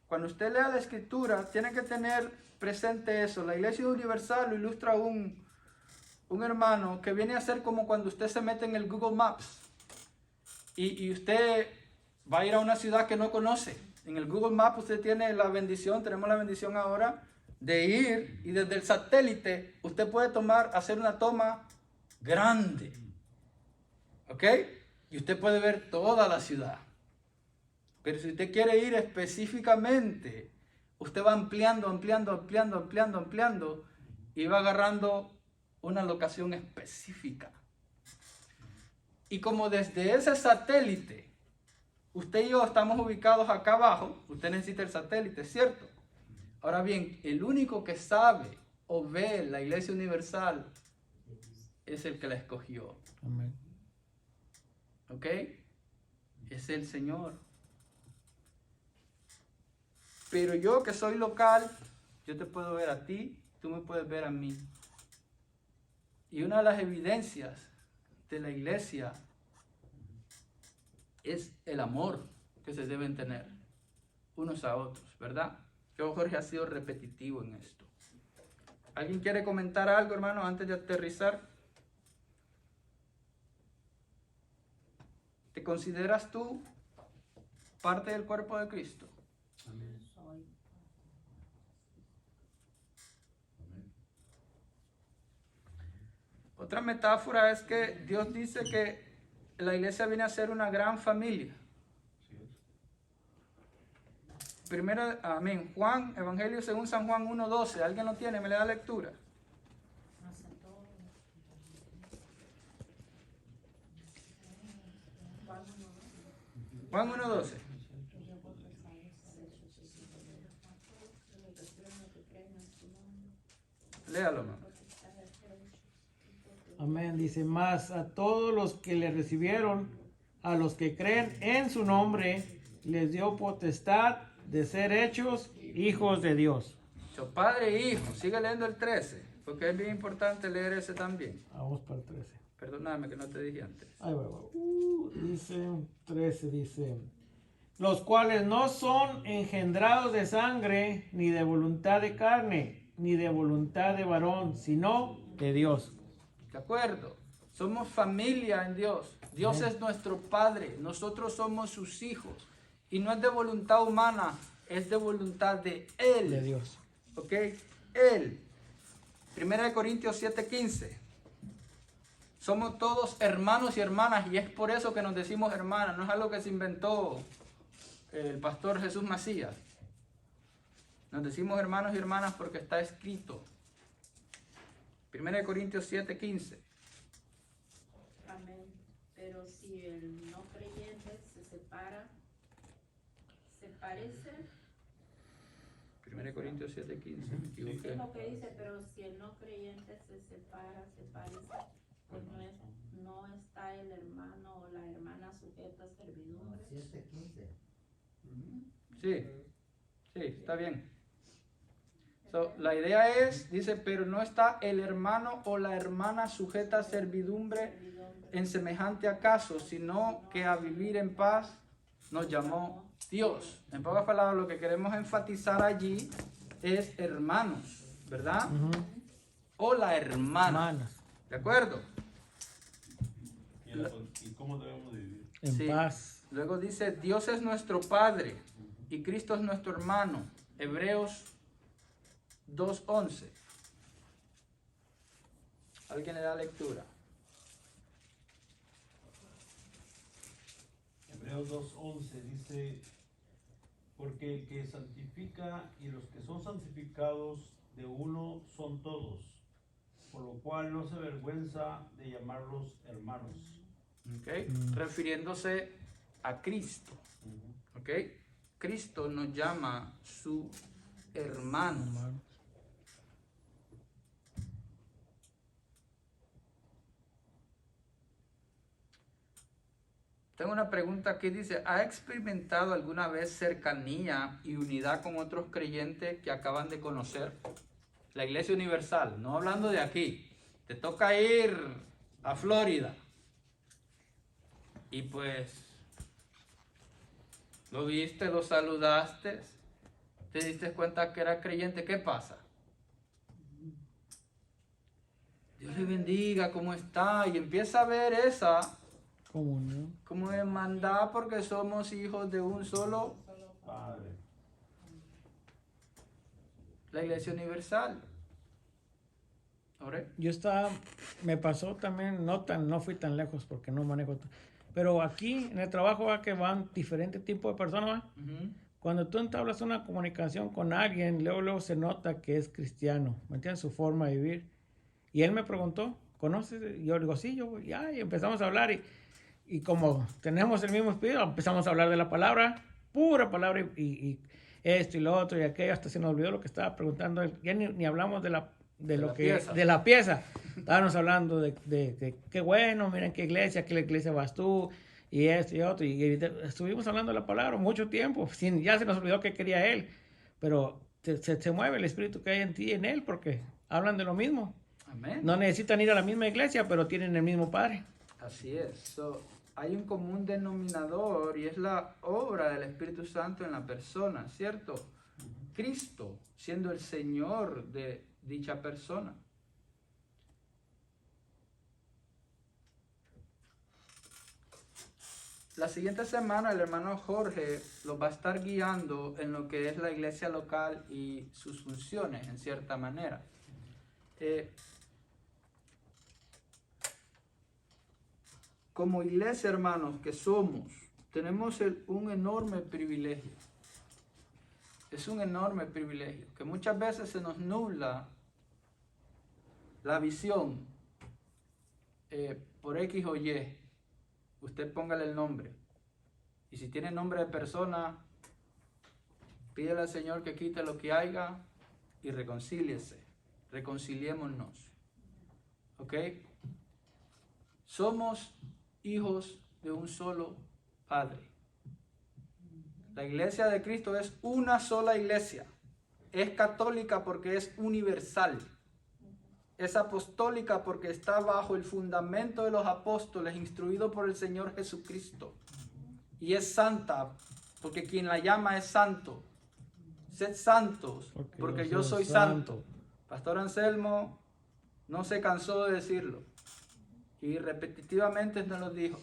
cuando usted lea la escritura, tiene que tener presente eso. La iglesia universal lo ilustra un hermano que viene a ser como cuando usted se mete en el Google Maps y usted va a ir a una ciudad que no conoce. En el Google Maps usted tiene la bendición, tenemos la bendición ahora de ir y desde el satélite usted puede hacer una toma grande. ¿Ok? Y usted puede ver toda la ciudad. Pero si usted quiere ir específicamente, usted va ampliando y va agarrando una locación específica. Y como desde ese satélite, usted y yo estamos ubicados acá abajo, usted necesita el satélite, ¿cierto? Ahora bien, el único que sabe o ve la iglesia universal es el que la escogió. Amén. ¿Ok? Es el Señor. Pero yo que soy local, yo te puedo ver a ti, tú me puedes ver a mí. Y una de las evidencias de la iglesia es el amor que se deben tener unos a otros, ¿verdad? Yo, Jorge, ha sido repetitivo en esto. ¿Alguien quiere comentar algo, hermano, antes de aterrizar? ¿Te consideras tú parte del cuerpo de Cristo? Amén. Otra metáfora es que Dios dice que la iglesia viene a ser una gran familia. Primero, amén. Juan, Evangelio según San Juan 1:12. ¿Alguien lo tiene? ¿Me le da lectura? Juan 1:12. Léalo, hermano. Amén. Dice, más a todos los que le recibieron, a los que creen en su nombre, les dio potestad de ser hechos hijos de Dios. Padre e hijo. Sigue leyendo el 13, porque es bien importante leer ese también. Vamos para el 13. Perdóname que no te dije antes. Ahí va. Dice 13, dice, los cuales no son engendrados de sangre, ni de voluntad de carne, ni de voluntad de varón, sino de Dios. ¿De acuerdo? Somos familia en Dios. Dios es nuestro Padre. Nosotros somos sus hijos. Y no es de voluntad humana, es de voluntad de Él. De Dios. ¿Ok? Él. 1 Corintios 7:15. Somos todos hermanos y hermanas y es por eso que nos decimos hermanas. No es algo que se inventó el pastor Jesús Macías. Nos decimos hermanos y hermanas porque está escrito. 1 Corintios 7:15. Amén. Pero si el no creyente se separa, se parece. 1 Corintios 7:15. Me equivoqué. Es lo que dice, pero si el no creyente se separa, se parece, pues no está el hermano o la hermana sujeta a servidumbre. 7:15. Sí, sí, está bien. So, la idea es, dice, pero no está el hermano o la hermana sujeta a servidumbre en semejante acaso, sino que a vivir en paz nos llamó Dios. En pocas palabras, lo que queremos enfatizar allí es hermanos, ¿verdad? O la hermana. Hermanas, ¿De acuerdo? ¿Y cómo debemos vivir? en Sí. paz. Luego dice, Dios es nuestro Padre y Cristo es nuestro hermano. Hebreos 2:11. ¿Alguien le da lectura? Hebreos 2:11 dice, porque el que santifica y los que son santificados de uno son todos, por lo cual no se avergüenza de llamarlos hermanos. ¿Okay? Refiriéndose a Cristo. ¿Ok? Cristo nos llama su hermano. Hermanos. Tengo una pregunta que dice, ¿ha experimentado alguna vez cercanía y unidad con otros creyentes que acaban de conocer? La Iglesia Universal, no hablando de aquí. Te toca ir a Florida. Y pues, lo viste, lo saludaste, te diste cuenta que era creyente. ¿Qué pasa? Dios le bendiga, ¿cómo está? Y empieza a ver esa Comunión. como hermandad porque somos hijos de un solo Padre. la Iglesia Universal. ¿Ahora? Yo estaba, me pasó también, no fui tan lejos porque no manejo, pero aquí en el trabajo va que van diferentes tipos de personas, ¿va? Cuando tú entablas una comunicación con alguien, luego se nota que es cristiano, ¿me entiendes? Su forma de vivir. Y él me preguntó, ¿conoces? Y yo le digo, sí, y empezamos a hablar y como tenemos el mismo espíritu, empezamos a hablar de la palabra, pura palabra y esto y lo otro y aquello, hasta se nos olvidó lo que estaba preguntando él. Ya ni hablamos de la pieza. Estábamos hablando de qué bueno, miren qué iglesia vas tú y esto y otro. Y estuvimos hablando de la palabra mucho tiempo, ya se nos olvidó qué quería él, pero se mueve el espíritu que hay en ti y en él porque hablan de lo mismo. Amén. No necesitan ir a la misma iglesia, pero tienen el mismo Padre. Así es. So, hay un común denominador y es la obra del Espíritu Santo en la persona, ¿cierto? Cristo siendo el Señor de dicha persona. La siguiente semana el hermano Jorge los va a estar guiando en lo que es la iglesia local y sus funciones, en cierta manera. Como iglesia, hermanos, que somos, tenemos un enorme privilegio. Es un enorme privilegio, que muchas veces se nos nubla la visión por X o Y. Usted póngale el nombre. Y si tiene nombre de persona, pídele al Señor que quite lo que haya y reconcíliese. Reconciliémonos. ¿Ok? Somos hijos de un solo Padre. La iglesia de Cristo es una sola iglesia. Es católica porque es universal. Es apostólica porque está bajo el fundamento de los apóstoles, instruido por el Señor Jesucristo. Y es santa porque quien la llama es santo. Sed santos porque yo soy santo. Pastor Anselmo no se cansó de decirlo. Y repetitivamente nos lo dijo.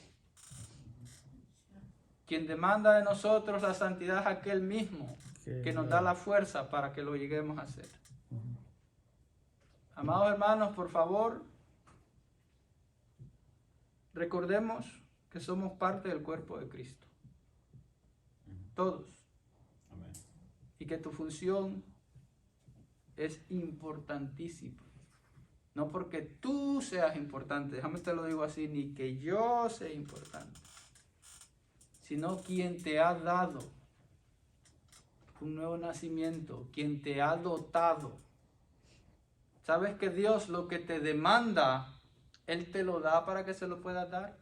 Quien demanda de nosotros la santidad es aquel mismo que nos da la fuerza para que lo lleguemos a hacer. Amados hermanos, por favor, recordemos que somos parte del cuerpo de Cristo. Todos. Amén. Y que tu función es importantísima. No porque tú seas importante, déjame te lo digo así, ni que yo sea importante, sino quien te ha dado un nuevo nacimiento, quien te ha dotado. ¿Sabes que Dios lo que te demanda, Él te lo da para que se lo puedas dar?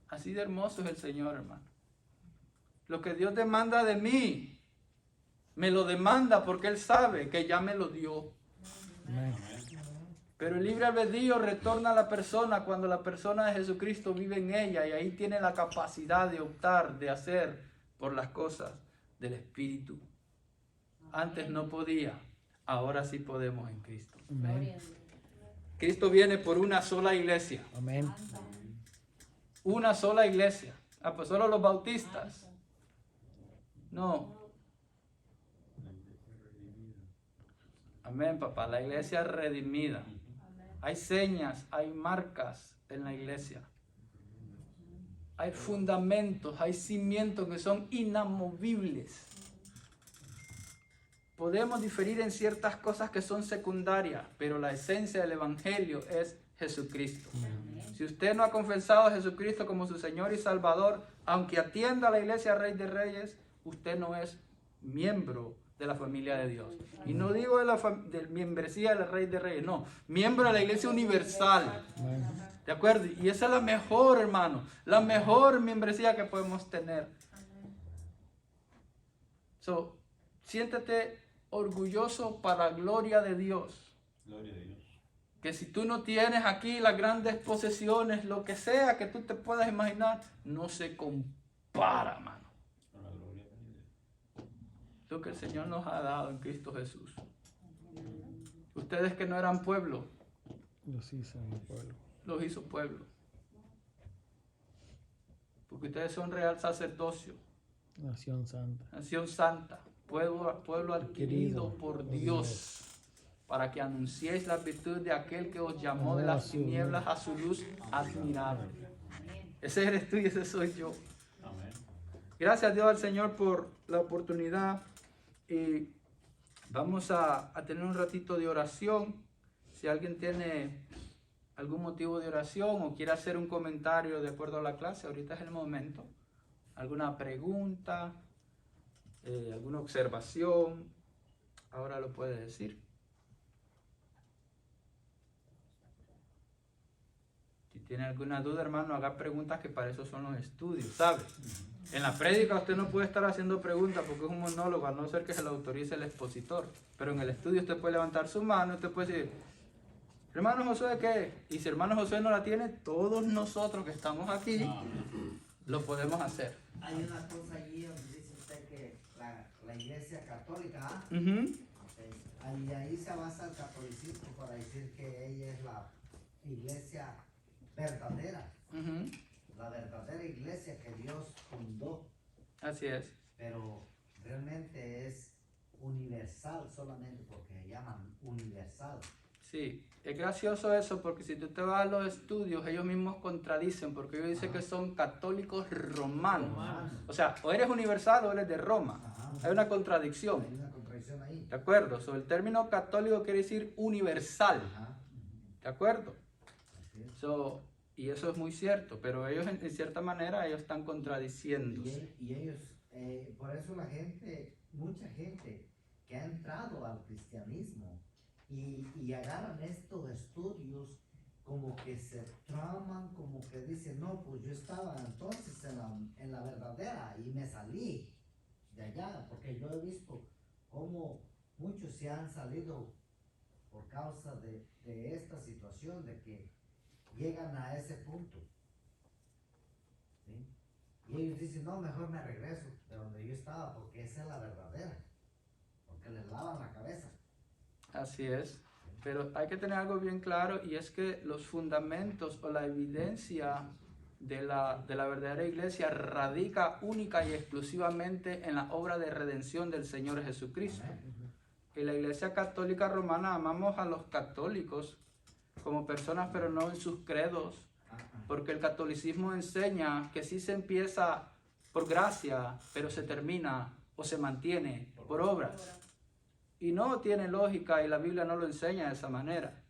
Así de hermoso es el Señor, hermano. Lo que Dios demanda de mí, me lo demanda porque Él sabe que ya me lo dio. Amén. Pero el libre albedrío retorna a la persona cuando la persona de Jesucristo vive en ella y ahí tiene la capacidad de optar, de hacer por las cosas del Espíritu. Antes no podía, ahora sí podemos en Cristo. Amén. Cristo viene por una sola iglesia. Amén. Una sola iglesia. Ah, pues solo los bautistas. No. Amén, papá. La iglesia redimida. Hay señas, hay marcas en la iglesia. Hay fundamentos, hay cimientos que son inamovibles. Podemos diferir en ciertas cosas que son secundarias, pero la esencia del evangelio es Jesucristo. Si usted no ha confesado a Jesucristo como su Señor y Salvador, aunque atienda a la iglesia Rey de Reyes, usted no es miembro de la familia de Dios. Y no digo de membresía del Rey de Reyes, no, miembro de la iglesia universal. ¿De acuerdo? Y esa es la mejor, hermano, la mejor membresía que podemos tener. Siéntete orgulloso para la gloria de Dios. Gloria a Dios. Que si tú no tienes aquí las grandes posesiones, lo que sea que tú te puedas imaginar, no se compara, mano. Con la gloria de Dios. Lo que el Señor nos ha dado en Cristo Jesús. Ustedes que no eran pueblo, Los hizo en el pueblo. los hizo pueblo. Porque ustedes son real sacerdocio, Nación santa. nación santa, pueblo adquirido por Dios, para que anunciéis la virtud de aquel que os llamó de las tinieblas a su luz admirable. Ese eres tú y ese soy yo. Amén. Gracias a Dios al Señor por la oportunidad. Y vamos a tener un ratito de oración. Si alguien tiene algún motivo de oración o quiere hacer un comentario de acuerdo a la clase, ahorita es el momento. Alguna pregunta, alguna observación, ahora lo puede decir. Si tiene alguna duda, hermano, haga preguntas, que para eso son los estudios, ¿sabe? En la prédica usted no puede estar haciendo preguntas porque es un monólogo, a no ser que se lo autorice el expositor. Pero en el estudio usted puede levantar su mano, usted puede decir, hermano Josué, ¿qué? Y si hermano Josué no la tiene, todos nosotros que estamos aquí lo podemos hacer. Hay una cosa allí donde dice usted que la iglesia católica, ¿ah? Ahí se basa el catolicismo para decir que ella es la iglesia verdadera. La verdadera iglesia que Dios fundó. Así es. Pero realmente es universal solamente porque se llaman universal. Sí, es gracioso eso porque si tú te vas a los estudios, ellos mismos contradicen porque ellos dicen que son católicos romanos. O sea, o eres universal o eres de Roma. Hay una contradicción. Hay una contradicción ahí. ¿De acuerdo? So, el término católico quiere decir universal. ¿De acuerdo? So, y eso es muy cierto, pero ellos en cierta manera ellos están contradiciéndose. Y ellos, por eso la gente, mucha gente que ha entrado al cristianismo y agarran estos estudios como que se traman, como que dicen, no, pues yo estaba entonces en la verdadera y me salí de allá, porque yo he visto cómo muchos se han salido por causa de esta situación, de que llegan a ese punto, ¿sí? Y ellos dicen, no, mejor me regreso de donde yo estaba, porque esa es la verdadera, porque les lavan la cabeza. Así es, pero hay que tener algo bien claro, y es que los fundamentos o la evidencia de la verdadera iglesia radica única y exclusivamente en la obra de redención del Señor Jesucristo. En la iglesia católica romana amamos a los católicos como personas, pero no en sus credos, porque el catolicismo enseña que sí se empieza por gracia, pero se termina o se mantiene por obras. Y no tiene lógica, y la Biblia no lo enseña de esa manera.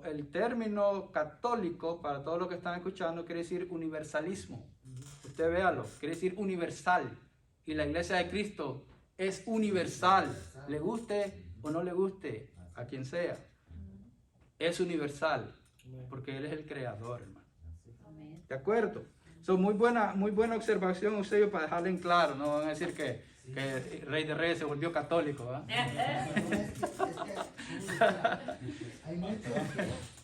El término católico, para todos los que están escuchando, quiere decir universalismo. Usted véalo, quiere decir universal. Y la iglesia de Cristo es universal, le guste o no le guste a quien sea. Es universal, porque Él es el creador, hermano. ¿De acuerdo? Muy buena observación ustedes para dejarlo en claro. No van a decir que el Rey de Reyes se volvió católico, ¿verdad? Hay muchos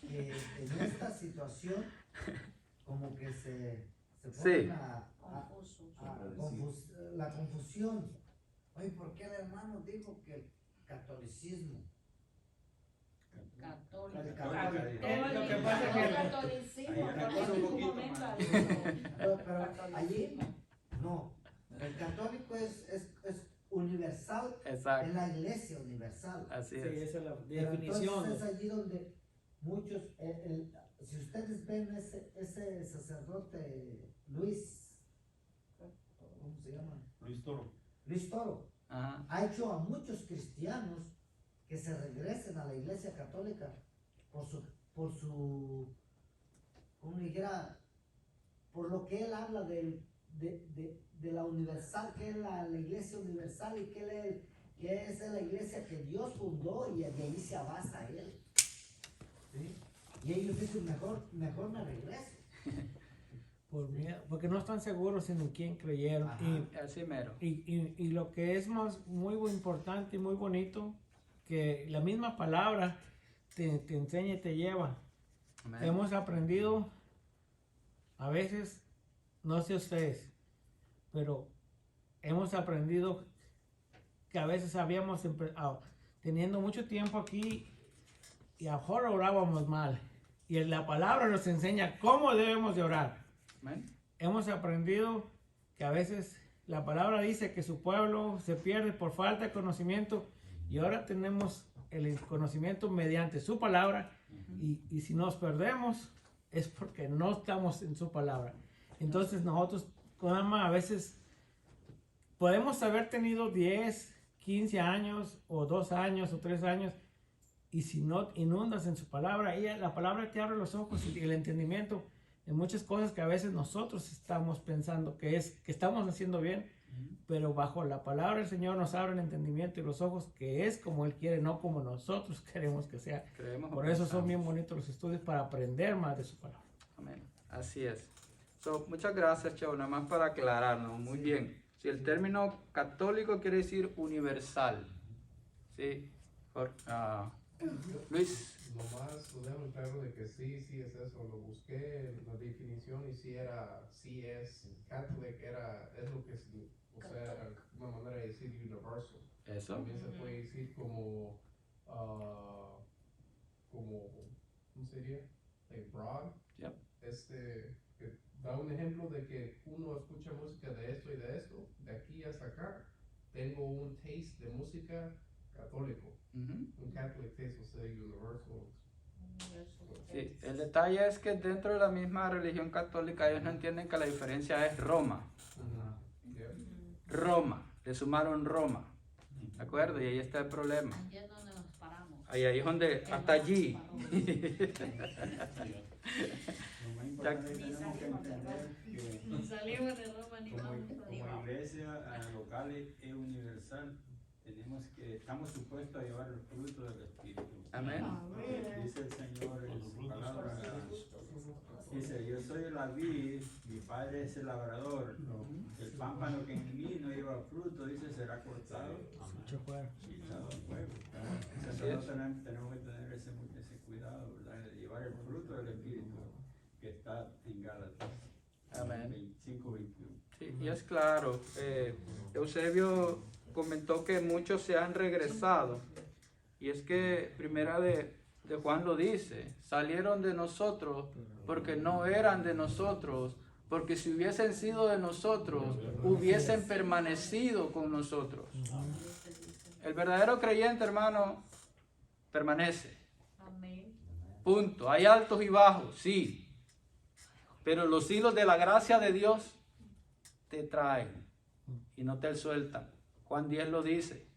que en esta situación como que se ponen la confusión. Oye, ¿por qué el hermano dijo que el catolicismo? Lo que pasa es que pero allí no, el católico es universal. Exacto. Es la iglesia universal. Así sí, es. esa es la Pero definición. entonces es allí donde muchos, si ustedes ven ese sacerdote Luis, ¿cómo se llama? Luis Toro. Luis Toro, Ajá. ha hecho a muchos cristianos que se regresen a la iglesia católica por su ¿cómo dijera? Por lo que él habla de la universal, que es la iglesia universal y que es la iglesia que Dios fundó y de ahí se basa él. ¿Sí? Y ellos dicen, mejor me regreso. Por miedo, porque no están seguros en quién creyeron. Así mero. Y lo que es muy importante y muy bonito, que la misma palabra te enseña y te lleva. Amén. Hemos aprendido, a veces, no sé ustedes, pero hemos aprendido que a veces habíamos teniendo mucho tiempo aquí y ahora orábamos mal. Y la palabra nos enseña cómo debemos de orar. Amén. Hemos aprendido que a veces la palabra dice que su pueblo se pierde por falta de conocimiento y ahora tenemos el conocimiento mediante su palabra y si nos perdemos es porque no estamos en su palabra. Entonces nosotros a veces podemos haber tenido 10, 15 años o 2 años o 3 años y si no inundas en su palabra, la palabra te abre los ojos y el entendimiento en muchas cosas que a veces nosotros estamos pensando que estamos haciendo bien, pero bajo la palabra el Señor nos abre el entendimiento y los ojos que es como Él quiere, no como nosotros queremos que sea. Por eso son bien bonitos los estudios para aprender más de su palabra. Amén. Así es. Muchas gracias, Chavo, nada más para aclararnos. Muy bien. Si el término católico quiere decir universal. Sí. Luis. Nomás lo dejo en claro de que sí es eso. Lo busqué en la definición y sí es Catholic, es lo que es, o sea, una manera de decir universal. Eso. También se puede decir como, ¿cómo sería? Like broad. Yep. Que da un ejemplo de que uno escucha música de esto y de esto, de aquí hasta acá. Tengo un taste de música católico. Un Catholic taste, o sea, universal. Sí, el detalle es que dentro de la misma religión católica ellos no entienden que la diferencia es Roma. Roma, le sumaron Roma. ¿De acuerdo? Y ahí está el problema. Ahí es donde nos paramos. Ahí es donde, hasta allí. Lo más importante es que tenemos que entender que Salimos de Roma ni vamos como iglesia local es universal. Estamos supuestos a llevar el fruto del Espíritu. Amén. Dice el Señor en su palabra. Dice, yo soy la vid, mi padre es el labrador. El pámpano que en mí no lleva fruto, dice, será cortado. Quitado al fuego. Nosotros tenemos que tener ese cuidado, ¿verdad? De llevar el fruto del Espíritu que está en Gálatas. Amén. 5:21. Sí, y es claro, Eusebio comentó que muchos se han regresado. Y es que primera de Juan lo dice, salieron de nosotros porque no eran de nosotros, porque si hubiesen sido de nosotros, hubiesen permanecido con nosotros. El verdadero creyente, hermano, permanece. Punto. Hay altos y bajos, sí. Pero los hilos de la gracia de Dios te traen y no te sueltan. Juan 10 lo dice.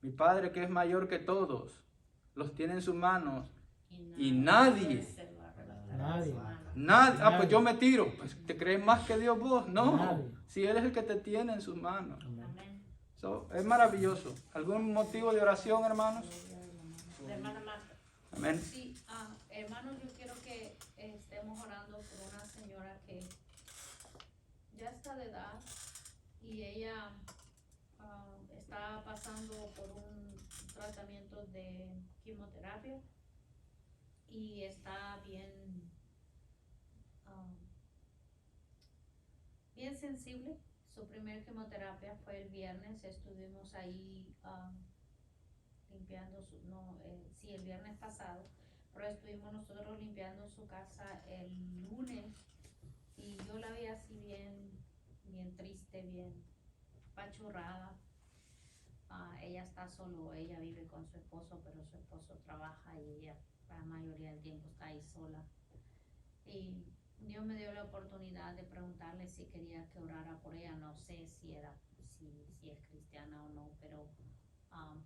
Mi Padre, que es mayor que todos, los tiene en sus manos y nadie. Pues yo me tiro. Pues, ¿te crees más que Dios vos? No. Si Él es el que te tiene en sus manos. Es maravilloso. ¿Algún motivo de oración, hermanos? Hermana Marta. Amén. Sí, hermanos, yo quiero que estemos orando por una señora que Sí, ella está pasando por un tratamiento de quimioterapia y está bien sensible. Su primer quimioterapia fue el viernes, estuvimos ahí limpiando el viernes pasado, pero estuvimos nosotros limpiando su casa el lunes y yo la vi así bien triste, bien pachurrada. Ella está solo, ella vive con su esposo, pero su esposo trabaja y ella la mayoría del tiempo está ahí sola. Y Dios me dio la oportunidad de preguntarle si quería que orara por ella. No sé si es cristiana o no, pero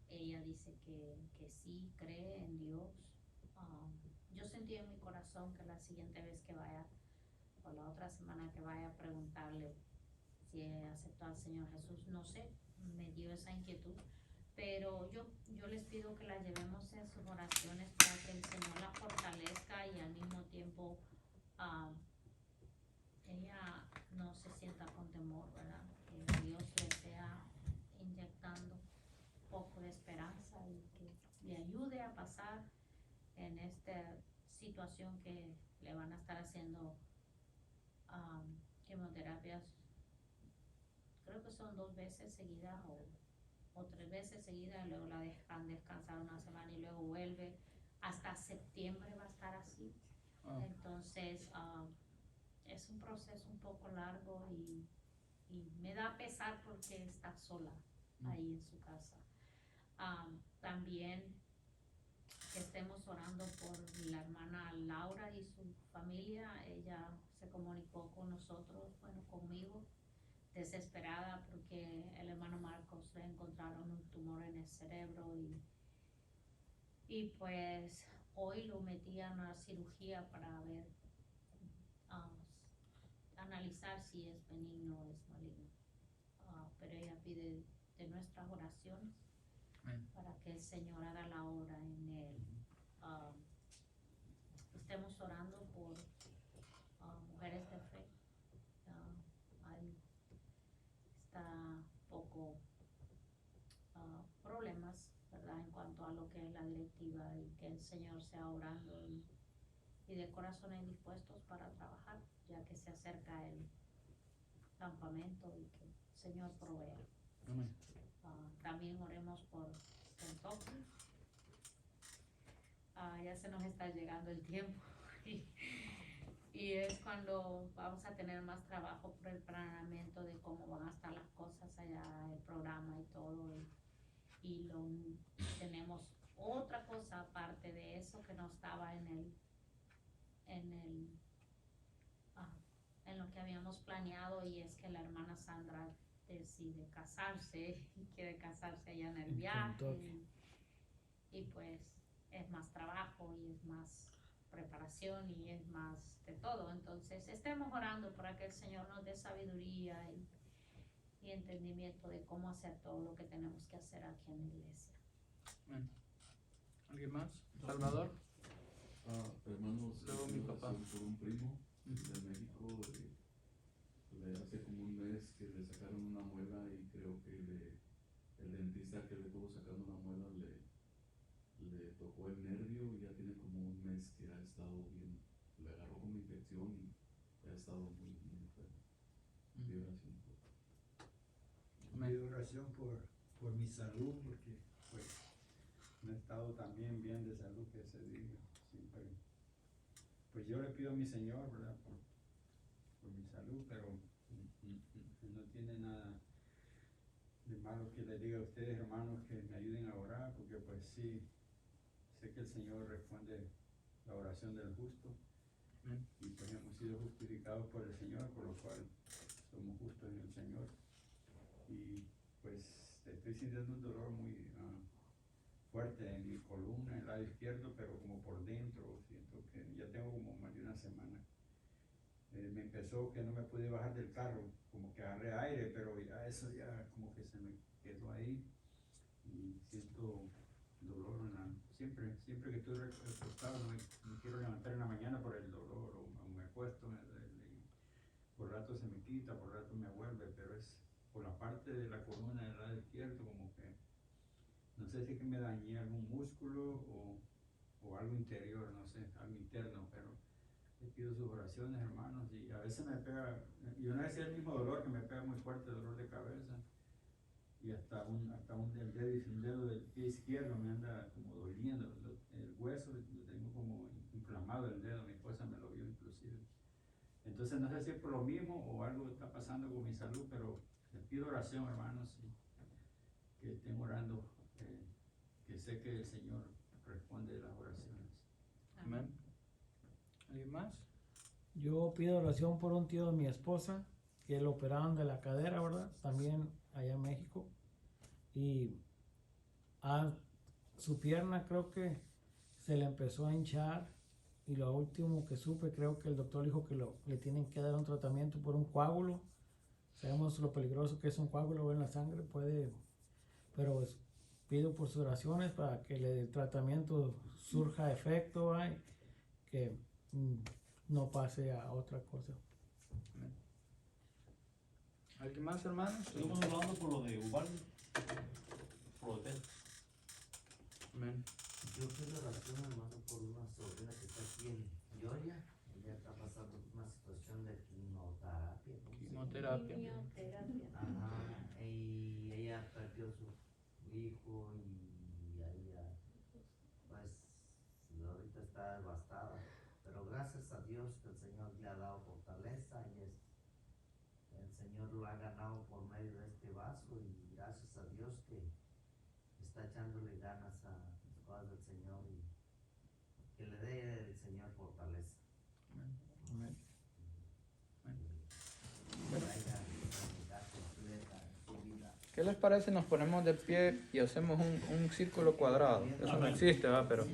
ella dice que sí, cree en Dios. Yo sentí en mi corazón que la siguiente vez que vaya, o la otra semana que vaya, a preguntarle si aceptó al Señor Jesús. No sé, me dio esa inquietud. Pero yo les pido que la llevemos en sus oraciones para que el Señor la fortalezca y al mismo tiempo ella no se sienta con temor, ¿verdad? Que Dios le sea inyectando un poco de esperanza y que le ayude a pasar en esta situación que le van a estar haciendo quimioterapias. Creo que son 2 veces seguidas o 3 veces seguidas, luego la dejan descansar una semana y luego vuelve. Hasta septiembre va a estar así. Entonces es un proceso un poco largo y me da pesar porque está sola ahí en su casa. También que estemos orando por la hermana Laura y su familia. Ella se comunicó con nosotros, bueno, conmigo, desesperada porque el hermano Marcos le encontraron un tumor en el cerebro y pues hoy lo metían a cirugía para ver, analizar si es benigno o es maligno. Pero ella pide de nuestras oraciones para que el Señor haga la obra en él. Estemos orando por mujeres de fe. Está poco problemas, ¿verdad? En cuanto a lo que es la directiva y que el Señor sea orando y de corazones dispuestos para trabajar, ya que se acerca el campamento y que el Señor provea. También oremos por Kentucky. Ya se nos está llegando el tiempo y es cuando vamos a tener más trabajo por el planeamiento de cómo van a estar las cosas allá, el programa y todo, y tenemos otra cosa aparte de eso que no estaba en lo que habíamos planeado, y es que la hermana Sandra decide casarse y quiere casarse allá en el viaje y pues es más trabajo y es más preparación y es más de todo. Entonces estemos orando para que el Señor nos dé sabiduría y entendimiento de cómo hacer todo lo que tenemos que hacer aquí en la iglesia. ¿Alguien más? ¿Salvador? Hermanos, luego mi papá. por un primo de México, hace como un mes que le sacaron una muela y creo que el dentista que le estuvo sacando una muela le tocó el nervio y ya tiene como un mes que ha estado bien, le agarró como infección y ha estado muy enfermo. Pido oración por mi salud, porque pues no he estado también bien de salud, que se diga siempre. Pues yo le pido a mi Señor, ¿verdad? Por mi salud, pero no tiene nada de malo que le diga a ustedes, hermanos, que me ayuden a orar, porque pues sí, sé que el Señor responde la oración del justo, y pues hemos sido justificados por el Señor, por lo cual somos justos en el Señor. Y pues estoy sintiendo un dolor muy fuerte en mi columna, en el lado izquierdo, pero como por dentro, siento que ya tengo como más de una semana. Me empezó que no me pude bajar del carro, como que agarré aire, pero ya eso ya como que se me quedó ahí y siento dolor siempre que estoy recostado me quiero levantar en la mañana por el dolor, o me acuesto, por rato se me quita, por rato me vuelve, pero es por la parte de la columna del lado izquierdo, como que, no sé si es que me dañé algún músculo o algo interior, no sé, algo interno, pero le pido sus oraciones, hermanos, y a veces me pega, yo no sé si es el mismo dolor que me pega muy fuerte, dolor de cabeza, y hasta el dedo del pie izquierdo me anda como doliendo, el hueso lo tengo como inflamado el dedo, mi esposa me lo vio inclusive. Entonces no sé si es por lo mismo o algo está pasando con mi salud, pero les pido oración, hermanos, que estén orando, que sé que el Señor responde las oraciones. Amén. ¿Alguien más? Yo pido oración por un tío de mi esposa que lo operaron de la cadera, ¿verdad? También allá en México. Y su pierna creo que se le empezó a hinchar. Y lo último que supe, creo que el doctor dijo que le tienen que dar un tratamiento por un coágulo. Sabemos lo peligroso que es un coágulo en la sangre, pero pido por sus oraciones para que el tratamiento surja efecto, que no pase a otra cosa. Amén. ¿Alguien más, hermanos? Estamos hablando por lo de Ubaldo, por lo de Tel. Amén. Yo pido oración, hermano, por una sobrina que está aquí en Georgia. Ella está pasando una situación de quimioterapia. Quimioterapia. Ajá, y ella perdió su hijo y ella, pues, ahorita está devastada. Pero gracias a Dios que el Señor le ha dado fortaleza y el Señor lo ha ganado por medio de este vaso y gracias a Dios que está echándole ganas a las cosas del Señor y que le dé el Señor fortaleza. Amén. ¿Qué les parece? Nos ponemos de pie y hacemos un círculo cuadrado. Eso no existe, ¿va? Pero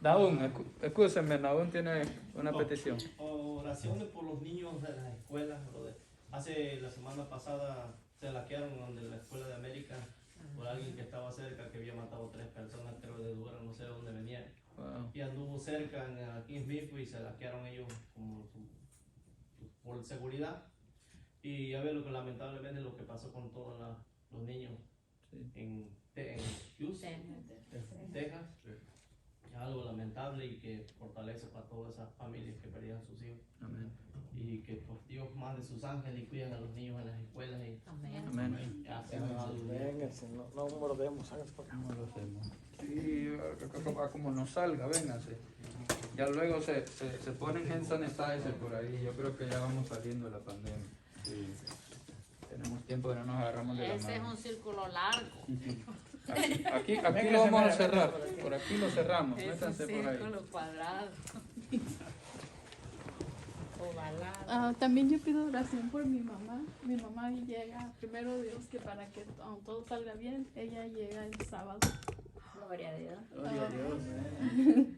Naún, escúchenme, Naún tiene una petición. Oraciones por los niños de las escuelas, brother. Hace la semana pasada se laquearon donde la escuela de América por alguien que estaba cerca, que había matado 3 personas, creo de Dura, no sé de dónde venía. Wow. Y anduvo cerca aquí en Smith y se laquearon ellos como por seguridad. Y ya veo lamentablemente lo que pasó con todos los niños en Houston, en Texas. Es algo lamentable y que fortalece para todas esas familias que perdieron sus hijos. Amén. Y que pues, Dios mande sus ángeles y cuiden a los niños en las escuelas. Y, Amén. Amén. Vénganse, no mordemos, háganse para acá. ¿Cómo lo hacemos? Sí, como nos salga, vénganse. Ya luego se ponen hand sanitizer por ahí. Yo creo que ya vamos saliendo de la pandemia. Sí. Tenemos tiempo que no nos agarramos de la mano. Ese es un círculo largo. Aquí lo vamos a cerrar. Por aquí lo cerramos. Es un Métanse por ahí. círculo cuadrado. Ovalado. También yo pido oración por mi mamá. Mi mamá llega, primero Dios, que para que todo salga bien, ella llega el sábado. Gloria a Dios. Gloria a Dios.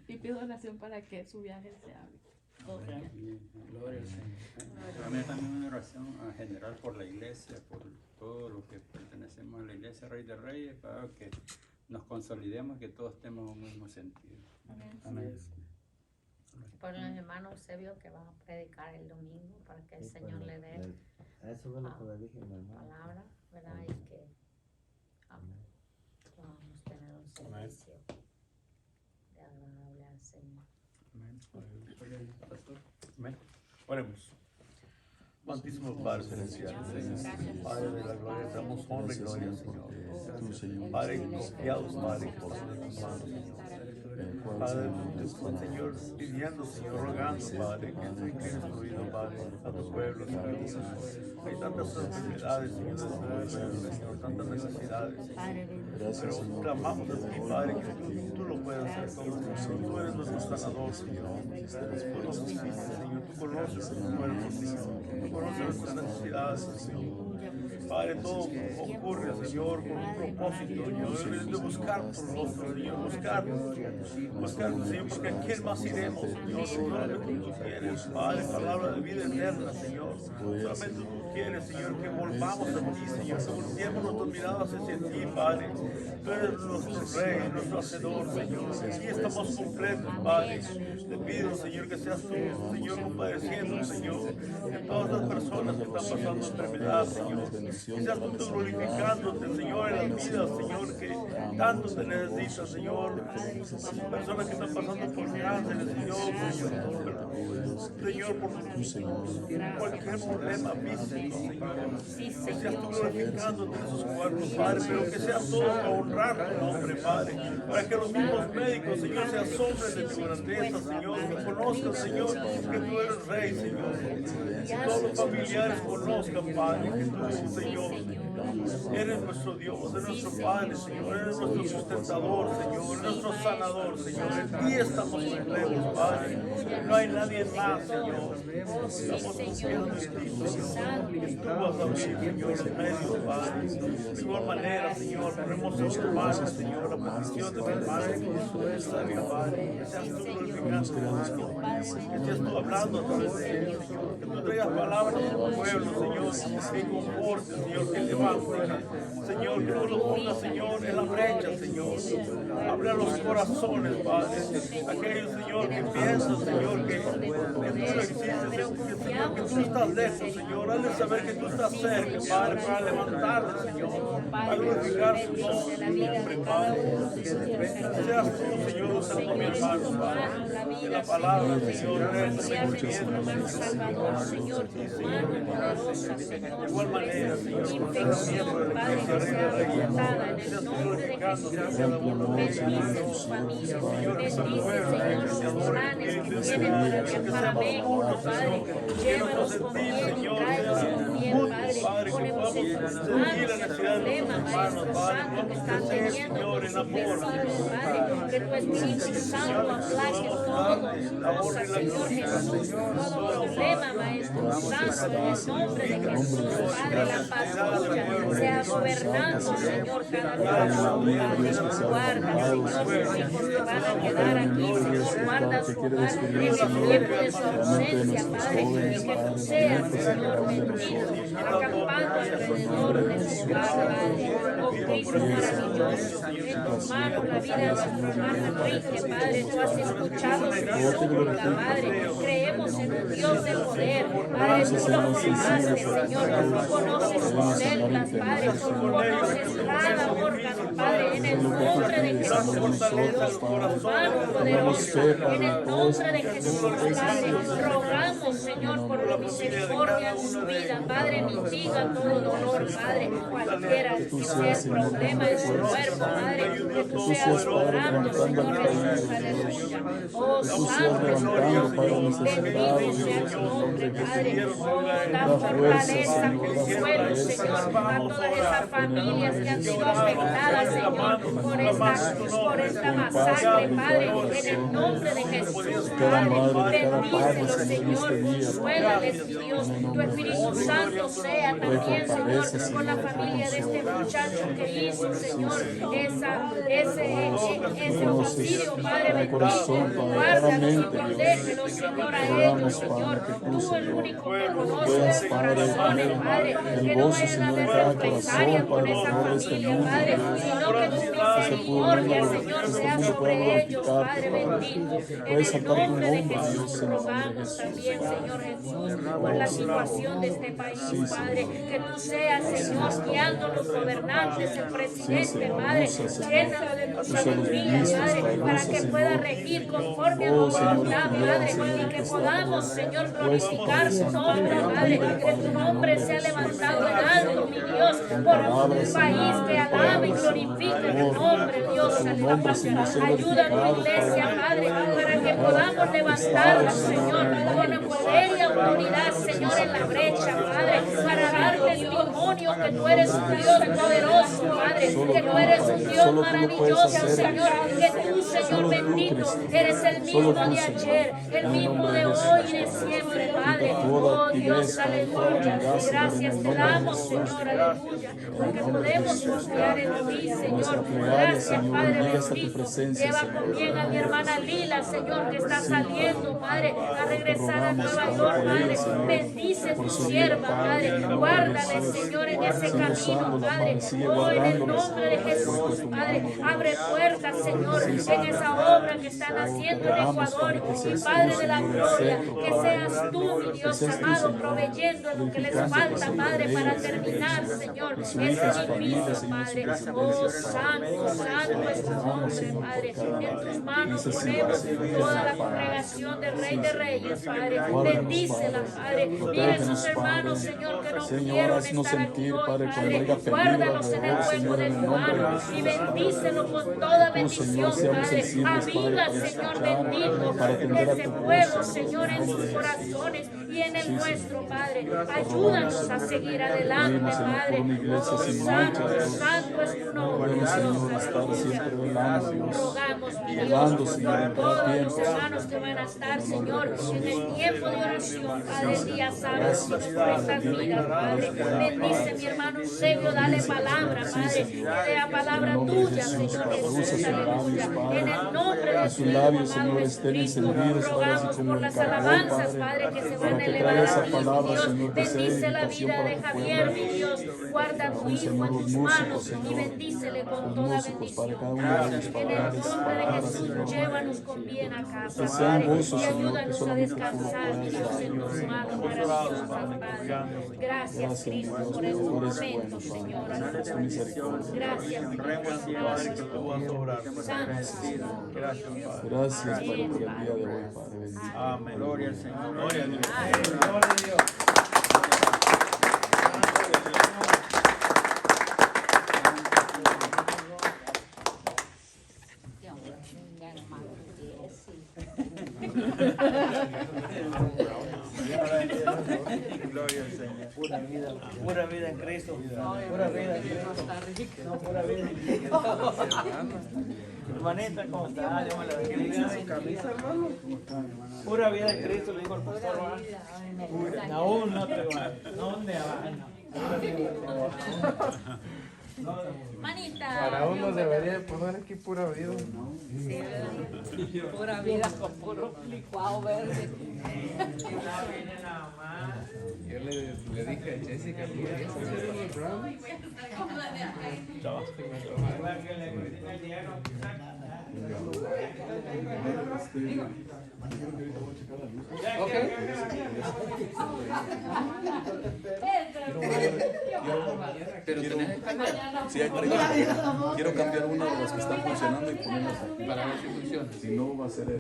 Y pido oración para que su viaje sea todo bien. Gloria al Señor. También una oración general por la iglesia, por todo lo que pertenecemos a la iglesia Rey de Reyes, para que nos consolidemos, que todos estemos en un mismo sentido. Amén. Amén. Por los hermanos Eusebio que van a predicar el domingo para que el Señor le dé Eso fue lo que le dije a mi hermano. palabra, ¿verdad? Y que podamos tener un servicio de agradable al Señor. Amén. Oremos. Amantísimo Padre Celestial, Padre de la gloria, damos honra y gloria, Señor. Padre, confiados, Padre, por tus manos, Señor. Padre, Señor, pidiendo, Señor, rogando, Padre, que tú inclines tu oído, Padre, a tu pueblo, Señor. Hay tantas enfermedades, Señor, tantas necesidades, pero clamamos a ti, Padre, que tú lo puedas hacer todo, Señor. Tú eres nuestro sanador, Señor. Tú nos visitas, Señor. Tú conoces nuestro cuerpo, Señor. Tú conoces nuestras necesidades, Señor. Padre, todo ocurre, Señor, con un propósito, Señor, de buscar tu rostro, Señor, buscar, Señor, porque ¿a quién más iremos, Señor? Solamente tú quieres, Padre, palabra de vida eterna, Señor. Solamente tú quieres, Señor, que volvamos a ti, Señor, que volvemos nuestras miradas hacia ti, Padre. Tú eres nuestro Rey, nuestro Hacedor, Señor. Aquí estamos completos, Padre. Te pido, Señor, que seas tú, Señor, compadeciendo, Señor, de todas las personas que están pasando enfermedad, Señor. Que seas tú glorificándote, Señor, en las vidas, Señor, que tanto te necesitan, Señor. Las personas que están pasando por cáncer, Señor, por cualquier problema físico, Señor. Que seas tú glorificándote en sus cuerpos, Padre, pero que seas todo para honrar tu nombre, Padre. Para que los mismos médicos, Señor, se asombren de tu grandeza, Señor. Que conozcan, Señor, que tú eres Rey, Señor. Que todos los familiares conozcan, Padre, que tú, Señor, eres nuestro Dios, eres nuestro Padre, Señor. Eres nuestro sustentador, Señor. Eres nuestro sanador, Señor. En ti estamos completos, Padre. No hay nadie más, Señor. Estamos confiando en ti, Señor. Que tú vas a abrir, Señor, en medio, Padre. De igual manera, Señor, ponemos en tu mano, Señor, la petición de mi hermano, que es necesario, Padre. Que seas tú glorificando, hermano. Que seas tú hablando a través de él, Señor. Que tú traigas palabras a tu pueblo, Señor. Que conforte, Señor, que levante. Señor, que tú lo pongas, Señor, en la brecha, Señor. Habla los corazones, Padre. Aquellos, Señor, que piensan, Señor, que tú no existes, Señor, que tú estás lejos, Señor. Hazle saber que tú estás cerca, Padre, para levantarle, Señor. Para glorificar su nombre, Padre. Que seas tú, Señor, usando mi hermano, Padre. Que la palabra, Señor, Señor, de igual manera, Señor, Padre, que sea reportada en el nombre de Jesús. Bendice su familia, bendice, Señor, sus planes que tienen para viajar a México, Padre. Llévalos con bien y tráelos con bien, Padre. Ponemos en sus manos el problema, Maestro Santo, que están teniendo con sus vecinos, Padre. Que tu Espíritu Santo aplaque todo cosa, Señor Jesús, todo problema, Maestro Santo, en el nombre de Jesús, Padre, la paz tuya sea gobernando, Señor, cada día, Padre. Guarda, Señor, sus hijos que van a quedar aquí, Señor, guarda su hogar en el tiempo de su ausencia, Padre, y que tú seas, Señor, bendito, acampando alrededor de su hogar, Padre. Oh Cristo maravilloso, en tus manos la vida de nuestro hermano Enrique, Padre, tú has escuchado su súplica, Padre. Creemos en un Dios de poder, Padre, tú lo formaste, Señor, tú conoces sus células, Padre, tú conoces cada órgano, Padre, en el nombre de Jesús, tu mano poderosa, en el nombre de Jesús, Padre, rogamos, Señor, por la misericordia en su vida, Padre, mitiga todo dolor, Padre, cualquiera que sea el problema en su cuerpo, Padre, que tú seas obrando, Señor Jesús, aleluya. Oh, Santo, Señor, bendito sea tu nombre, Padre. Oh, da fortaleza, consuelo, Señor, a todas esas familias que han sido afectadas, Señor, por esta masacre, Padre, en el nombre de Jesús, Padre. Bendícelos, Señor, consuélales, Dios. Tu Espíritu Santo sea también, Señor, con la familia de este muchacho que hizo, Señor, ese homicidio, Padre, bendito. Guárdalos y protégelos, Señor, a ellos, Señor. Tú el único que conoces sus corazones, Padre, que no vayan a haber represalias con esa familia, Padre, sino que tu misericordia, Señor, sea sobre ellos, Padre bendito. En el nombre de Jesús rogamos también, Señor Jesús, por la situación de este país, Padre, que tú seas, Señor, guiando a los gobernantes, el presidente, Padre, llénalo de tu sabiduría, Padre, para que pueda regir conforme a tu voluntad, Padre, y que podamos, Señor, glorificar tu nombre, Padre, que tu nombre sea levantado en alto, mi Dios, por un país que alabe y glorifique tu nombre, Dios, aleluya. Ayuda a tu iglesia, Padre, para que podamos levantarnos, Señor, con poder y autoridad, Señor, en la brecha, Padre, para dar testimonio que tú eres un Dios poderoso, Padre, que tú eres un Dios maravilloso, Señor, que tú, Señor bendito, eres el mismo de ayer, el mismo de hoy y de siempre, Padre. Oh Dios, aleluya. Gracias te damos, Señor, aleluya, porque podemos confiar en ti, Señor. Gracias, Padre bendito. Lleva con bien a mi hermana Lila, Señor, que está saliendo, Padre, a regresar a Nueva York, Padre. Bendice tu sierva, Padre. Guárdale, Señor, en ese camino, Padre. Oh, en el nombre de Jesús, Padre. Abre puertas, Señor, en esa obra que están haciendo en Ecuador. Y Padre de la gloria, que seas tú, mi Dios amado, proveyendo lo que les falta, Padre, para terminar, Señor, ese edificio, Padre. Oh, santo, santo es tu nombre, Padre. En tus manos ponemos toda la congregación del Rey de Reyes, Padre. Bendícela, Padre. Mira a sus hermanos, Señor, que no pudieron estar aquí hoy, Padre. Guárdalos en el hueco de tu mano y bendícelo con toda bendición, Padre. Aviva, Señor bendito, ese fuego, Señor, en sus corazones y en el nuestro, Padre. Ayúdanos a seguir adelante, Padre. Oh, santo, santo es tu nombre, Dios. Rogamos, mi Dios, por todos los hermanos que van a estar, Señor, en el tiempo de oración, Padre, el día sábado, por estas vidas, Padre. Bendice mi hermano Eusebio, dale palabra, Padre, que sea palabra tuya, Señor Jesús, aleluya. En el nombre de tu amado Espíritu, rogamos por las alabanzas, Padre, que se van a elevar a ti, mi Dios. Bendice la vida de Javier, mi Dios. Guarda a tu hijo en tus manos y bendícele con toda bendición. En el nombre de Jesús, llévanos con bien a casa, Padre, y ayúdanos a descansar, mi Dios, en tus manos maravillosas, Padre. Gracias, Cristo, por este momento, Señor. Gracias, Gracias, Padre, por el día de hoy, Padre bendito. Amén. Gloria al Señor. Gloria a Dios. Gloria a Dios. Gloria al Señor. Pura vida en Cristo. Pura vida en Cristo. No, pura vida en Cristo. Hermanita, ¿cómo está? Dios me la bendiga. Pura vida en Cristo, le dijo el pastor. Aún no te va. ¿Dónde va? Manita. Para uno debería poner aquí pura vida. Sí, pura vida con puro licuado verde. Yo le dije a Jessica que Pero tenés que cambiar. Sí, quiero cambiar una de las que están funcionando y ponerlas aquí. Para ver si funciona. Si no, va a ser